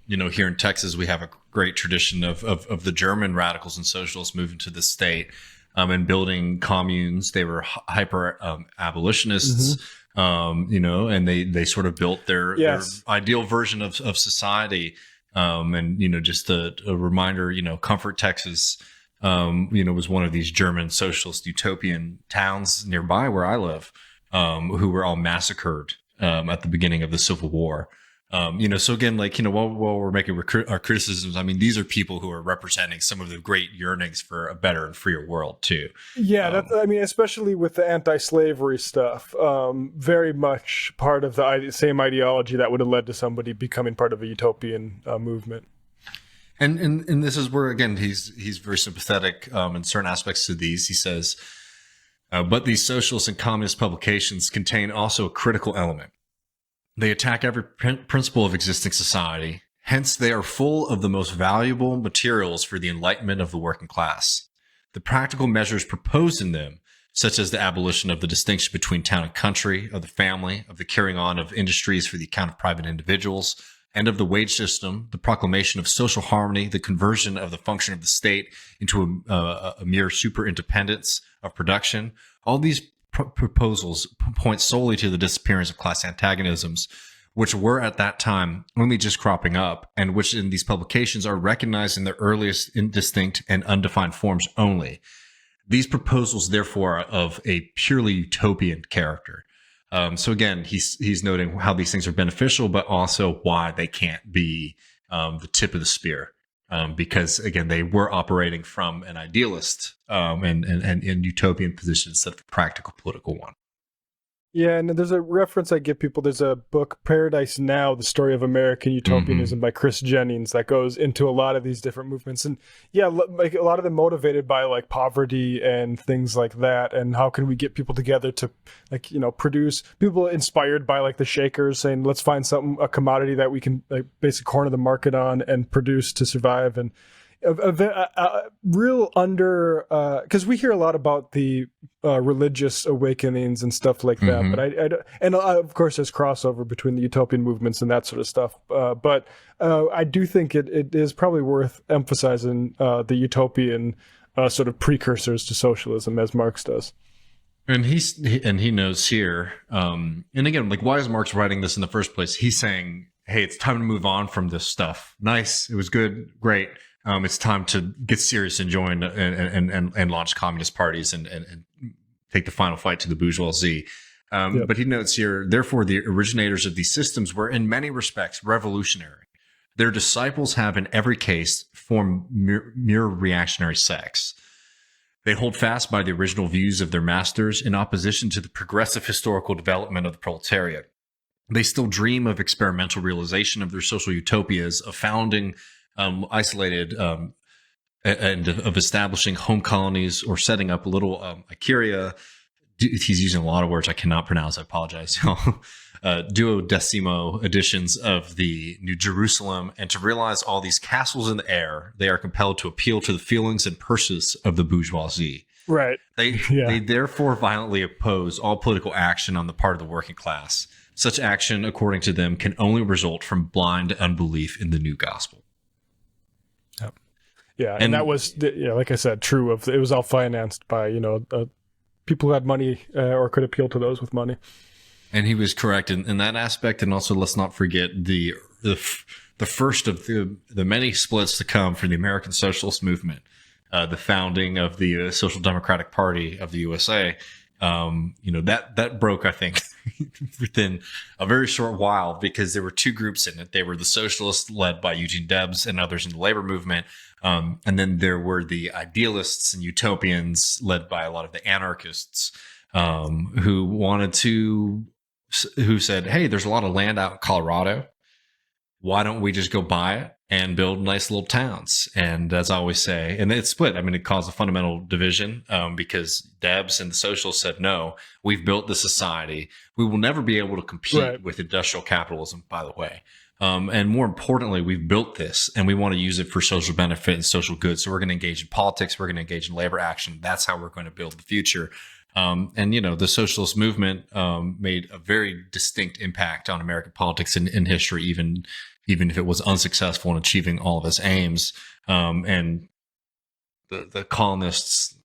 you know, here in Texas, we have a great tradition of the German radicals and socialists moving to the state and building communes. They were hyper abolitionists. You know, and they sort of built their ideal version of society. And, you know, just a reminder, you know, Comfort, Texas, you know, was one of these German socialist utopian towns nearby where I live, who were all massacred at the beginning of the Civil War. You know, so again, like, you know, while we're making our criticisms, I mean, these are people who are representing some of the great yearnings for a better and freer world too. Yeah, I mean, especially with the anti-slavery stuff, very much part of the same ideology that would have led to somebody becoming part of a utopian movement. And this is where, again, he's very sympathetic in certain aspects to these. He says, But these socialist and communist publications contain also a critical element. They attack every principle of existing society. Hence, they are full of the most valuable materials for the enlightenment of the working class. The practical measures proposed in them, such as the abolition of the distinction between town and country, of the family, of the carrying on of industries for the account of private individuals, and of the wage system, the proclamation of social harmony, the conversion of the function of the state into a mere super independence of production, all these proposals point solely to the disappearance of class antagonisms, which were at that time only just cropping up, and which in these publications are recognized in their earliest indistinct and undefined forms only. These proposals, therefore, are of a purely utopian character. So again, he's noting how these things are beneficial, but also why they can't be the tip of the spear. Because again, they were operating from an idealist and utopian position instead of a practical political one. Yeah, and there's a reference I give people. There's a book, Paradise Now, The Story of American Utopianism by Chris Jennings, that goes into a lot of these different movements. And yeah, like a lot of them motivated by like poverty and things like that. And how can we get people together to like, you know, produce, people inspired by like the Shakers saying, let's find something, a commodity that we can like basically corner the market on and produce to survive. And real under because we hear a lot about the religious awakenings and stuff like that, but I of course there's crossover between the utopian movements and that sort of stuff, but I do think it is probably worth emphasizing the utopian sort of precursors to socialism, as Marx does. And he knows here, and again, like, why is Marx writing this in the first place? He's saying, hey, it's time to move on from this stuff. Nice, it was good, great. It's time to get serious and join and launch communist parties and take the final fight to the bourgeoisie. But he notes here, therefore, the originators of these systems were in many respects revolutionary. Their disciples have in every case formed mere reactionary sects. They hold fast by the original views of their masters in opposition to the progressive historical development of the proletariat. They still dream of experimental realization of their social utopias, of founding isolated and of establishing home colonies or setting up a little Icaria. He's using a lot of words I cannot pronounce. I apologize, y'all. Duodecimo editions of the New Jerusalem, and to realize all these castles in the air, they are compelled to appeal to the feelings and purses of the bourgeoisie. Right. They therefore violently oppose all political action on the part of the working class. Such action, according to them, can only result from blind unbelief in the new gospel. Yeah, and that was, like I said, true of it was all financed by people who had money or could appeal to those with money. And he was correct in that aspect. And also, let's not forget the first of the many splits to come for the American Socialist movement, the founding of the Social Democratic Party of the USA. That broke, I think, within a very short while, because there were two groups in it. They were the Socialists, led by Eugene Debs and others in the labor movement. And then there were the idealists and utopians, led by a lot of the anarchists, who said, hey, there's a lot of land out in Colorado. Why don't we just go buy it and build nice little towns? And as I always say, and it split. I mean, it caused a fundamental division because Debs and the socialists said, no, we've built the society. We will never be able to compete with industrial capitalism, by the way. And more importantly, we've built this and we want to use it for social benefit and social good. So we're going to engage in politics. We're going to engage in labor action. That's how we're going to build the future. The socialist movement made a very distinct impact on American politics in history, even if it was unsuccessful in achieving all of its aims. And the colonists,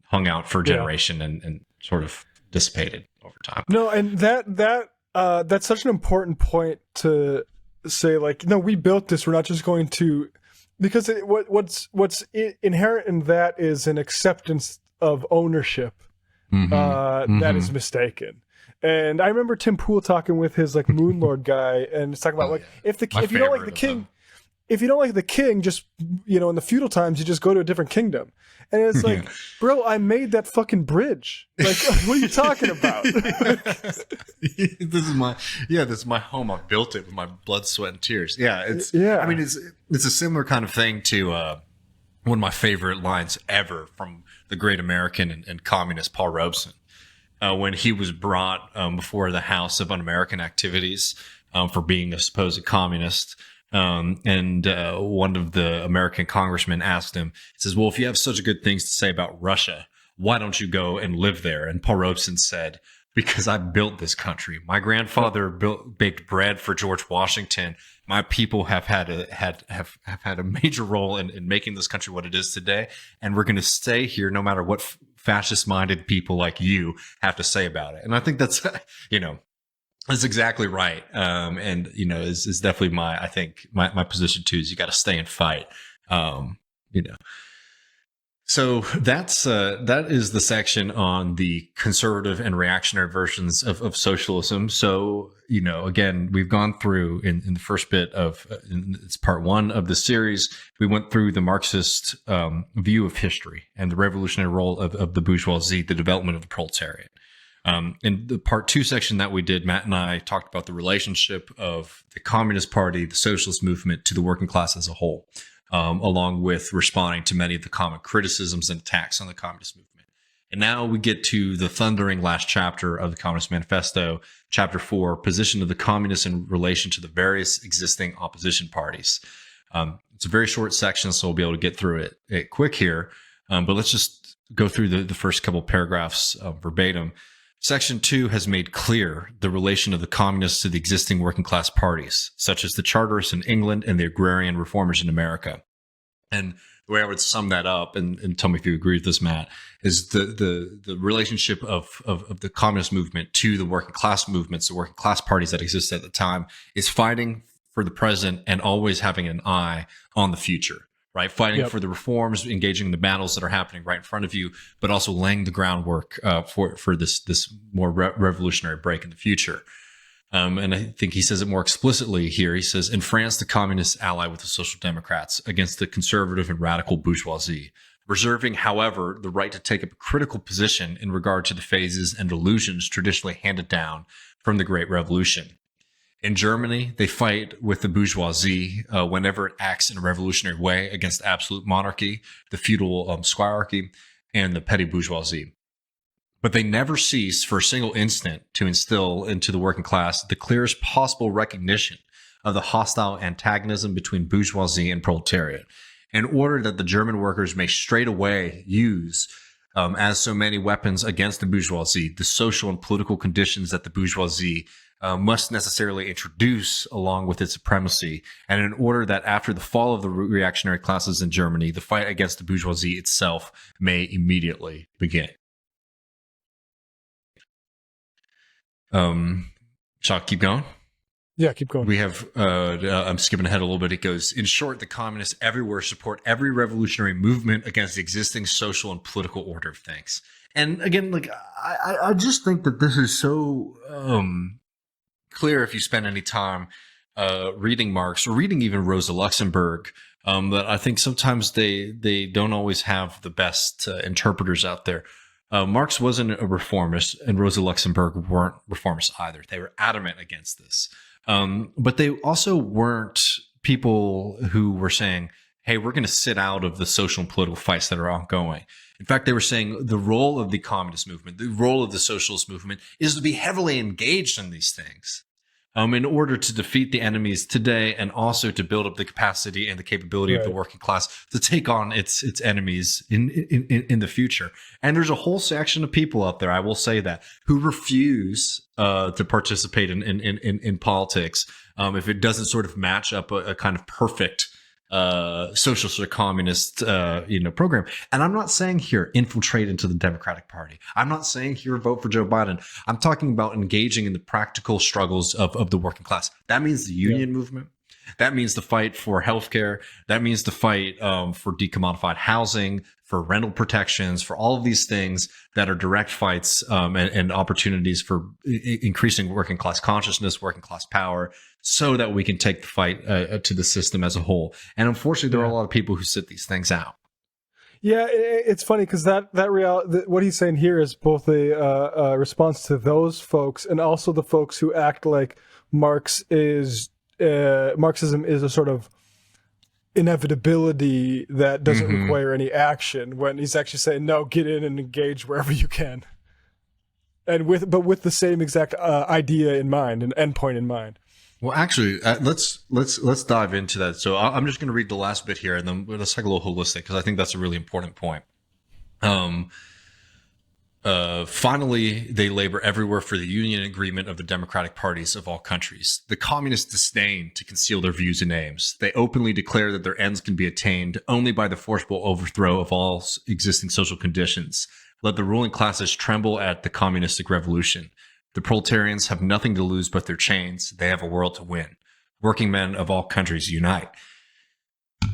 hung out for a generation and sort of dissipated over time. No, and that's such an important point to say, like, no, we built this. We're not just going to, because what's inherent in that is an acceptance of ownership that is mistaken. And I remember Tim Pool talking with his like Moon Lord guy, and it's talking about if you don't like the king, just in the feudal times you just go to a different kingdom. And it's like, bro, I made that fucking bridge. Like, what are you talking about? This is my home. I built it with my blood, sweat, and tears. Yeah, it's a similar kind of thing to one of my favorite lines ever from the great American and communist Paul Robeson, when he was brought before the House of Un-American Activities for being a supposed communist. And one of the American congressmen asked him, he says, well, if you have such good things to say about Russia, why don't you go and live there? And Paul Robeson said, because I built this country. My grandfather baked bread for George Washington. My people have had a major role in making this country what it is today. And we're going to stay here no matter what fascist minded people like you have to say about it. And I think that's, that's exactly right. And, is definitely I think my position too, is you got to stay and fight. So that is the section on the conservative and reactionary versions of socialism. So, again, we've gone through in the first bit of it's part 1 of the series. We went through the Marxist view of history and the revolutionary role of the bourgeoisie, the development of the proletariat. In the part 2 section that we did, Matt and I talked about the relationship of the Communist Party, the socialist movement, to the working class as a whole. Along with responding to many of the common criticisms and attacks on the communist movement. And now we get to the thundering last chapter of the Communist Manifesto, Chapter 4, Position of the Communists in Relation to the Various Existing Opposition Parties. It's a very short section, so we'll be able to get through it quick here. But let's just go through the first couple paragraphs verbatim. Section 2 has made clear the relation of the communists to the existing working class parties, such as the Charterists in England and the agrarian reformers in America. And the way I would sum that up, and tell me if you agree with this, Matt, is the relationship of the communist movement to the working class movements, the working class parties that existed at the time, is fighting for the present and always having an eye on the future. Right, fighting for the reforms, engaging in the battles that are happening right in front of you, but also laying the groundwork for this more revolutionary break in the future. And I think he says it more explicitly here. He says, in France, the communists ally with the Social Democrats against the conservative and radical bourgeoisie, reserving, however, the right to take up a critical position in regard to the phases and illusions traditionally handed down from the Great Revolution. In Germany, they fight with the bourgeoisie whenever it acts in a revolutionary way against absolute monarchy, the feudal squirearchy, and the petty bourgeoisie. But they never cease for a single instant to instill into the working class the clearest possible recognition of the hostile antagonism between bourgeoisie and proletariat, in order that the German workers may straightaway use as so many weapons against the bourgeoisie the social and political conditions that the bourgeoisie must necessarily introduce along with its supremacy, and in order that after the fall of the reactionary classes in Germany, the fight against the bourgeoisie itself may immediately begin. Shall I keep going? Yeah, keep going. We have, I'm skipping ahead a little bit. It goes, in short, the communists everywhere support every revolutionary movement against the existing social and political order of things. And again, I just think that this is so clear if you spend any time reading Marx or reading even Rosa Luxemburg, that I think sometimes they don't always have the best interpreters out there. Marx wasn't a reformist, and Rosa Luxemburg weren't reformists either. They were adamant against this. But they also weren't people who were saying, hey, we're going to sit out of the social and political fights that are ongoing. In fact, they were saying the role of the communist movement, the role of the socialist movement is to be heavily engaged in these things in order to defeat the enemies today and also to build up the capacity and the capability of the working class to take on its enemies in the future. And there's a whole section of people out there, I will say that, who refuse to participate in politics if it doesn't sort of match up a kind of perfect socialist or communist, program. And I'm not saying here infiltrate into the Democratic Party. I'm not saying here vote for Joe Biden. I'm talking about engaging in the practical struggles of the working class. That means the union movement. That means the fight for healthcare. That means the fight for decommodified housing, for rental protections, for all of these things that are direct fights and opportunities for increasing working class consciousness, working class power, so that we can take the fight to the system as a whole. And unfortunately, there are a lot of people who sit these things out. Yeah, it's funny because that what he's saying here is both a response to those folks and also the folks who act like Marxism is a sort of inevitability that doesn't require any action, when he's actually saying, no, get in and engage wherever you can. And with the same exact idea in mind, an endpoint in mind. Well, actually, let's dive into that. So I'm just going to read the last bit here, and then let's take a little holistic, because I think that's a really important point. Finally, they labor everywhere for the union agreement of the democratic parties of all countries. The communists disdain to conceal their views and aims. They openly declare that their ends can be attained only by the forcible overthrow of all existing social conditions. Let the ruling classes tremble at the communistic revolution. The proletarians have nothing to lose but their chains. They have a world to win. Working men of all countries unite.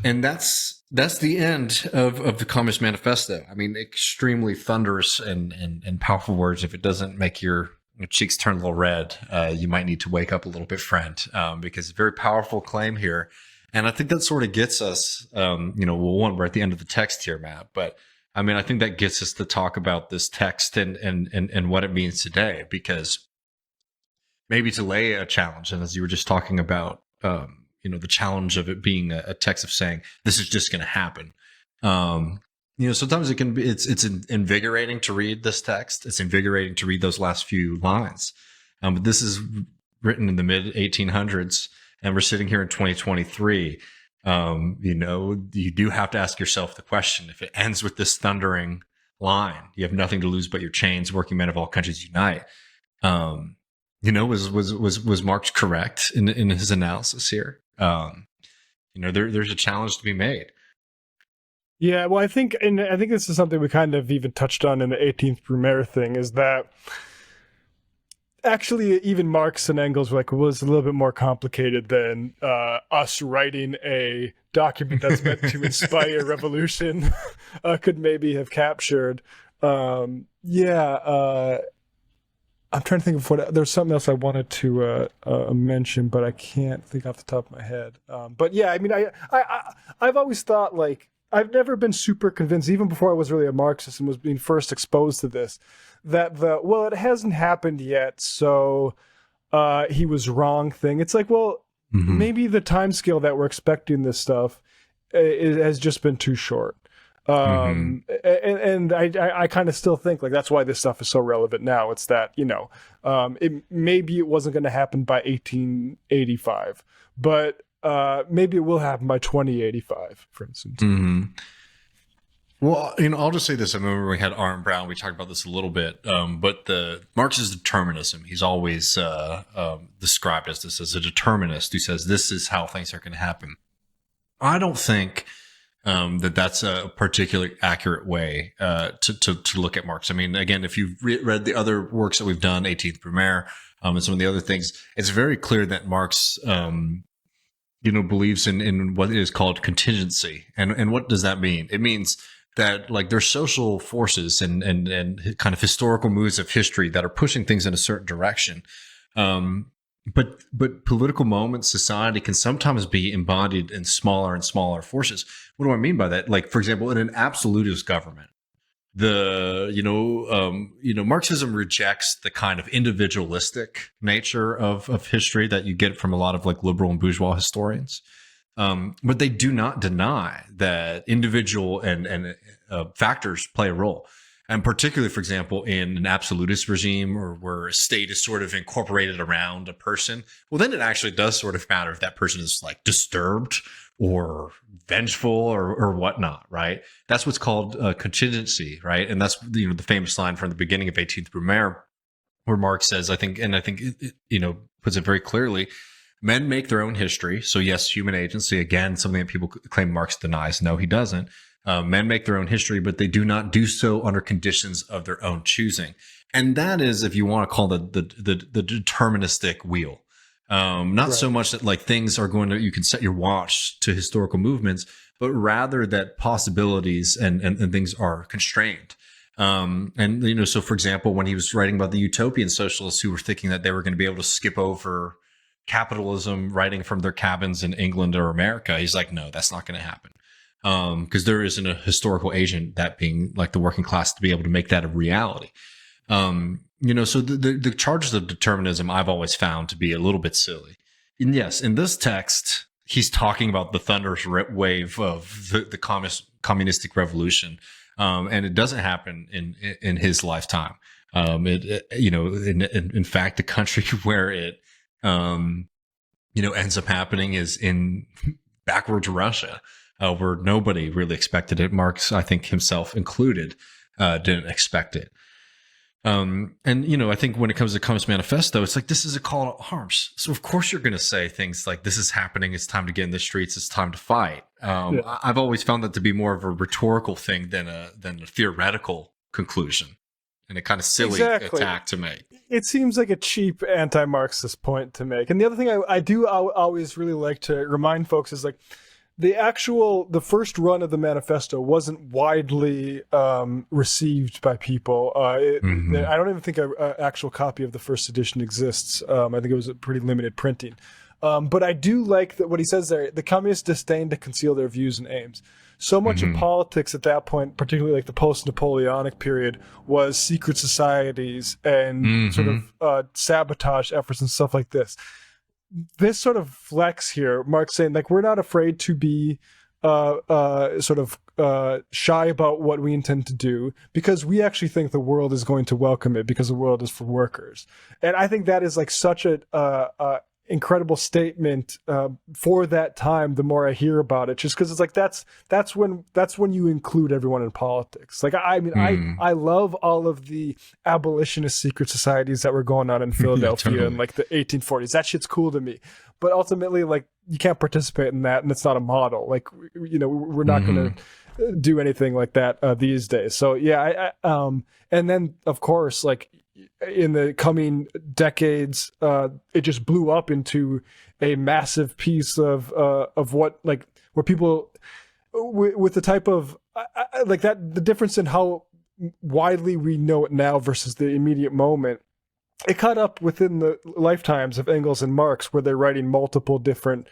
And that's the end of the Communist Manifesto. I mean, extremely thunderous and powerful words. If it doesn't make your cheeks turn a little red, you might need to wake up a little bit, friend, because very powerful claim here. And I think that sort of gets us, one, we're at the end of the text here, Matt, but I mean, I think that gets us to talk about this text and what it means today, because maybe to lay a challenge, and as you were just talking about, the challenge of it being a text of saying this is just going to happen. Sometimes it's invigorating to read this text. It's invigorating to read those last few lines. But this is written in the mid 1800s, and we're sitting here in 2023. You do have to ask yourself the question: if it ends with this thundering line, "You have nothing to lose but your chains. Working men of all countries unite." Was Marx correct in his analysis here? There's a challenge to be made. Yeah, well, I think this is something we kind of even touched on in the 18th Brumaire thing, is that actually even Marx and Engels was a little bit more complicated than us writing a document that's meant to inspire revolution could maybe have captured. I'm trying to think of there's something else I wanted to mention, but I can't think off the top of my head. But yeah, I mean, I've always thought, I've never been super convinced, even before I was really a Marxist and was being first exposed to this, that it hasn't happened yet, so he was wrong thing. It's maybe the time scale that we're expecting this stuff has just been too short. And I kind of still think that's why this stuff is so relevant now. It's that, maybe it wasn't going to happen by 1885, but maybe it will happen by 2085, for instance. Mm-hmm. Well, I'll just say this. I remember we had Aaron Brown, we talked about this a little bit, but the Marx's determinism, he's always described as this, as a determinist who says this is how things are going to happen. I don't think that's a particularly accurate way to look at Marx. I mean, again, if you've read the other works that we've done, 18th Brumaire, and some of the other things, it's very clear that Marx, believes in what is called contingency. And what does that mean? It means that there's social forces and kind of historical moves of history that are pushing things in a certain direction. But political moments, society can sometimes be embodied in smaller and smaller forces. What do I mean by that? For example, in an absolutist government, Marxism rejects the kind of individualistic nature of history that you get from a lot of liberal and bourgeois historians. But they do not deny that individual and factors play a role. And particularly, for example, in an absolutist regime or where a state is sort of incorporated around a person, well, then it actually does sort of matter if that person is disturbed or vengeful or whatnot, right? That's what's called contingency, right? And that's, the famous line from the beginning of 18th Brumaire, where Marx says, I think it puts it very clearly, men make their own history. So yes, human agency, again, something that people claim Marx denies. No, he doesn't. Men make their own history, but they do not do so under conditions of their own choosing. And that is, if you want to call the deterministic wheel. Not right. So much that things are you can set your watch to historical movements, but rather that possibilities and things are constrained. So for example, when he was writing about the utopian socialists who were thinking that they were going to be able to skip over capitalism, writing from their cabins in England or America, he's like, no, that's not going to happen. Because there isn't a historical agent, that being the working class, to be able to make that a reality. So the charges of determinism I've always found to be a little bit silly. And yes, in this text, he's talking about the thunderous wave of the communistic revolution, and it doesn't happen in his lifetime. In fact, the country where it ends up happening is in backwards Russia, where nobody really expected it. Marx, I think himself included, didn't expect it. I think when it comes to the Communist Manifesto, it's like, this is a call to arms. So of course you're going to say things like, this is happening, it's time to get in the streets, it's time to fight. I've always found that to be more of a rhetorical thing than a theoretical conclusion, and a kind of silly attack to make. It seems like a cheap anti-Marxist point to make. And the other thing I always really like to remind folks is, like, the first run of the manifesto wasn't widely received by people. I don't even think an actual copy of the first edition exists. I think it was a pretty limited printing. But I do like that what he says there: the communists disdain to conceal their views and aims. So much of politics at that point, particularly like the post-Napoleonic period, was secret societies and sort of sabotage efforts and stuff like this. This sort of flex here, Marx saying, like, we're not afraid to be shy about what we intend to do, because we actually think the world is going to welcome it, because the world is for workers. And I think that is like such a incredible statement for that time. The more I hear about it, just because it's like that's when you include everyone in politics. Like, I love all of the abolitionist secret societies that were going on in Philadelphia in like the 1840s. That shit's cool to me. But ultimately, like, you can't participate in that, and it's not a model. Like, we're not going to do anything like that these days. So yeah, and then of course, like, in the coming decades, it just blew up into a massive piece of what, like, where people with the type of like that, the difference in how widely we know it now versus the immediate moment. It caught up within the lifetimes of Engels and Marx, where they're writing multiple different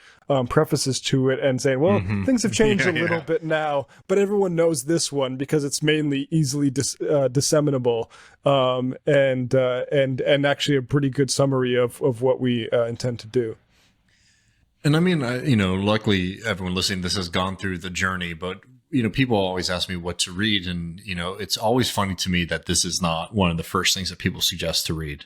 prefaces to it and saying, well, things have changed a little bit now, but everyone knows this one because it's mainly easily disseminable, and actually a pretty good summary of what we intend to do. And I mean, luckily everyone listening to this has gone through the journey, but people always ask me what to read, and it's always funny to me that this is not one of the first things that people suggest to read.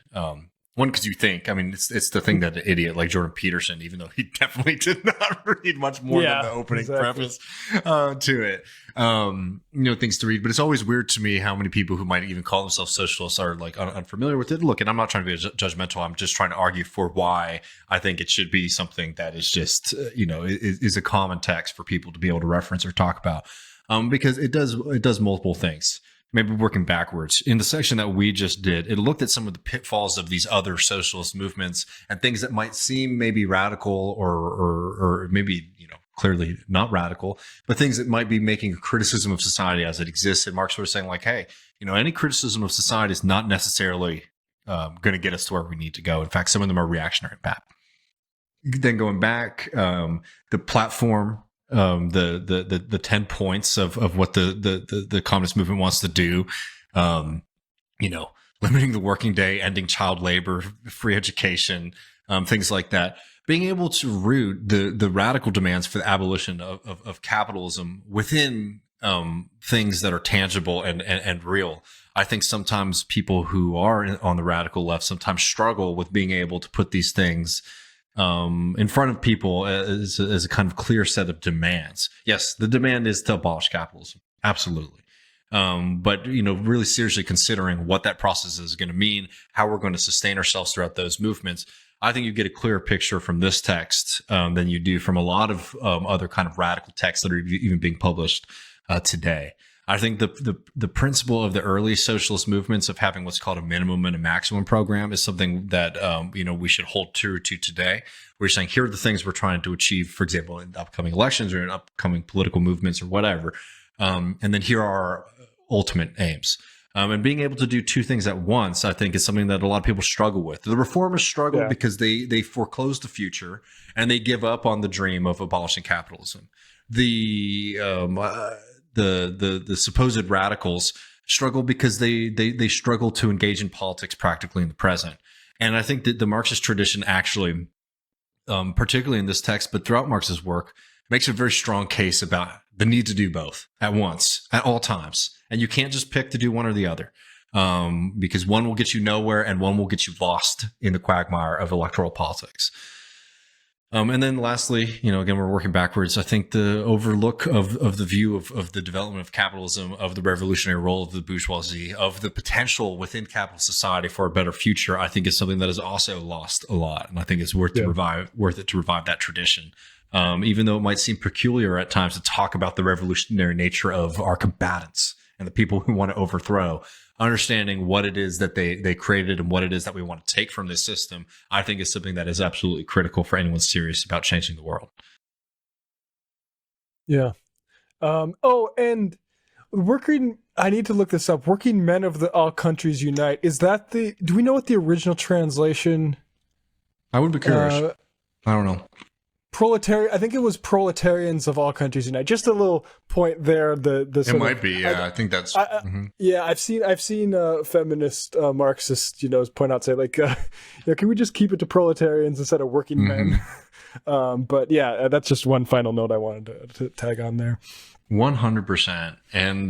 One, because you think, I mean, it's the thing that an idiot like Jordan Peterson, even though he definitely did not read much more than the opening preface to it, things to read. But it's always weird to me how many people who might even call themselves socialists are like unfamiliar with it. Look, and I'm not trying to be judgmental. I'm just trying to argue for why I think it should be something that is just, is a common text for people to be able to reference or talk about, because it does multiple things. Maybe working backwards. In the section that we just did, it looked at some of the pitfalls of these other socialist movements and things that might seem maybe radical or maybe, clearly not radical, but things that might be making a criticism of society as it exists. And Marx was saying, like, hey, any criticism of society is not necessarily going to get us to where we need to go. In fact, some of them are reactionary bad. Then going back, the platform, the 10 points of what the communist movement wants to do, limiting the working day, ending child labor, free education, things like that. Being able to root the radical demands for the abolition of capitalism within things that are tangible and real. I think sometimes people who are on the radical left sometimes struggle with being able to put these things in front of people as a kind of clear set of demands. Yes, the demand is to abolish capitalism. Absolutely. But, really seriously considering what that process is going to mean, how we're going to sustain ourselves throughout those movements. I think you get a clearer picture from this text than you do from a lot of other kind of radical texts that are even being published today. I think the principle of the early socialist movements of having what's called a minimum and a maximum program is something that we should hold true to today. We're saying, here are the things we're trying to achieve, for example, in upcoming elections or in upcoming political movements or whatever. And then here are our ultimate aims. And being able to do two things at once, I think, is something that a lot of people struggle with. The reformers struggle because they foreclose the future and they give up on the dream of abolishing capitalism. The supposed radicals struggle because they struggle to engage in politics practically in the present. And I think that the Marxist tradition actually particularly in this text, but throughout Marx's work, makes a very strong case about the need to do both at once, at all times. And you can't just pick to do one or the other, because one will get you nowhere and one will get you lost in the quagmire of electoral politics. And then lastly, again, we're working backwards. I think the overlook of the view of the development of capitalism, of the revolutionary role of the bourgeoisie, of the potential within capitalist society for a better future, I think is something that is also lost a lot. And I think it's worth it to revive that tradition. Even though it might seem peculiar at times to talk about the revolutionary nature of our combatants and the people who want to overthrow, understanding what it is that they created and what it is that we want to take from this system, I think is something that is absolutely critical for anyone serious about changing the world. Yeah. And I need to look this up. Working Men of the All Countries Unite. Is that do we know what the original translation? I would be curious. I don't know. I think it was Proletarians of All Countries Unite. Just a little point there. It might be. Yeah, I think that's. Yeah, I've seen feminist Marxists, point out, say like, can we just keep it to proletarians instead of working men? But yeah, that's just one final note I wanted to tag on there. 100%. And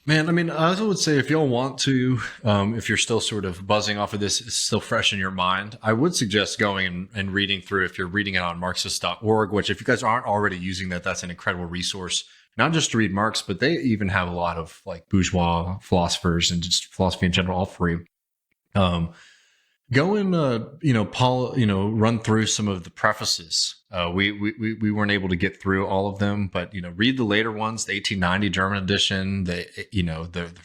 man, I mean, I would say if y'all want to, if you're still sort of buzzing off of this, it's still fresh in your mind, I would suggest going and reading through, if you're reading it on Marxist.org, which if you guys aren't already using that, that's an incredible resource, not just to read Marx, but they even have a lot of like bourgeois philosophers and just philosophy in general, all free. Go and, run through some of the prefaces. We weren't able to get through all of them, but, read the later ones, the 1890 German edition, the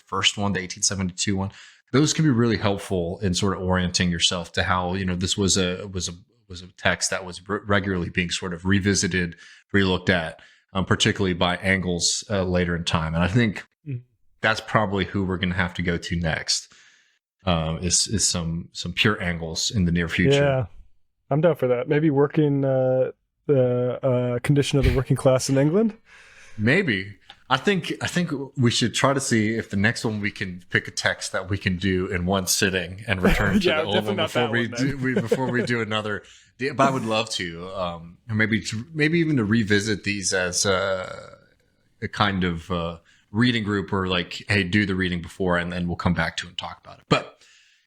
first one, the 1872 one. Those can be really helpful in sort of orienting yourself to how, this was a text that was regularly being sort of revisited, relooked at, particularly by Engels later in time. And I think that's probably who we're going to have to go to next. Is some pure Engels in the near future. Yeah, I'm down for that. Maybe working the condition of the working class in England. Maybe. I think we should try to see if the next one we can pick a text that we can do in one sitting and return to the old one before we do another. But I would love to, maybe even to revisit these as a kind of reading group, or like, hey, do the reading before and then we'll come back to it and talk about it. But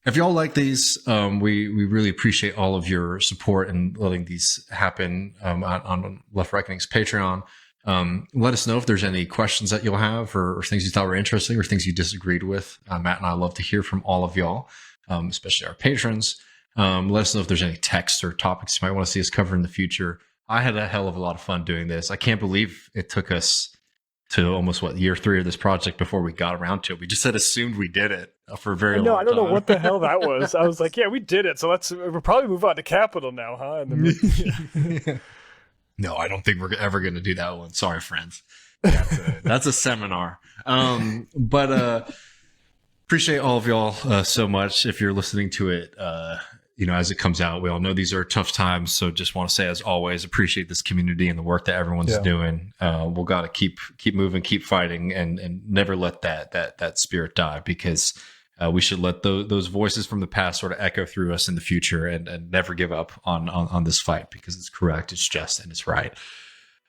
if y'all like these, we really appreciate all of your support and letting these happen on Left Reckoning's Patreon. Let us know if there's any questions that you'll have, or things you thought were interesting, or things you disagreed with. Matt and I love to hear from all of y'all, especially our patrons. Let us know if there's any texts or topics you might want to see us cover in the future. I had a hell of a lot of fun doing this. I can't believe it took us to almost year 3 of this project before we got around to it. We just had assumed we did it for a very long time. I don't know what the hell that was. I was like, yeah, we did it. So we'll probably move on to Capital now, huh? No, I don't think we're ever going to do that one. Sorry, friends. That's a seminar. But appreciate all of y'all so much. If you're listening to it, as it comes out, we all know these are tough times. So just want to say, as always, appreciate this community and the work that everyone's doing. We'll got to keep moving, keep fighting, and never let that spirit die, because we should let those voices from the past sort of echo through us in the future, and never give up on this fight, because it's correct, it's just, and it's right.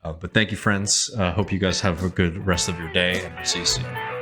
But thank you, friends. Hope you guys have a good rest of your day, and we'll see you soon.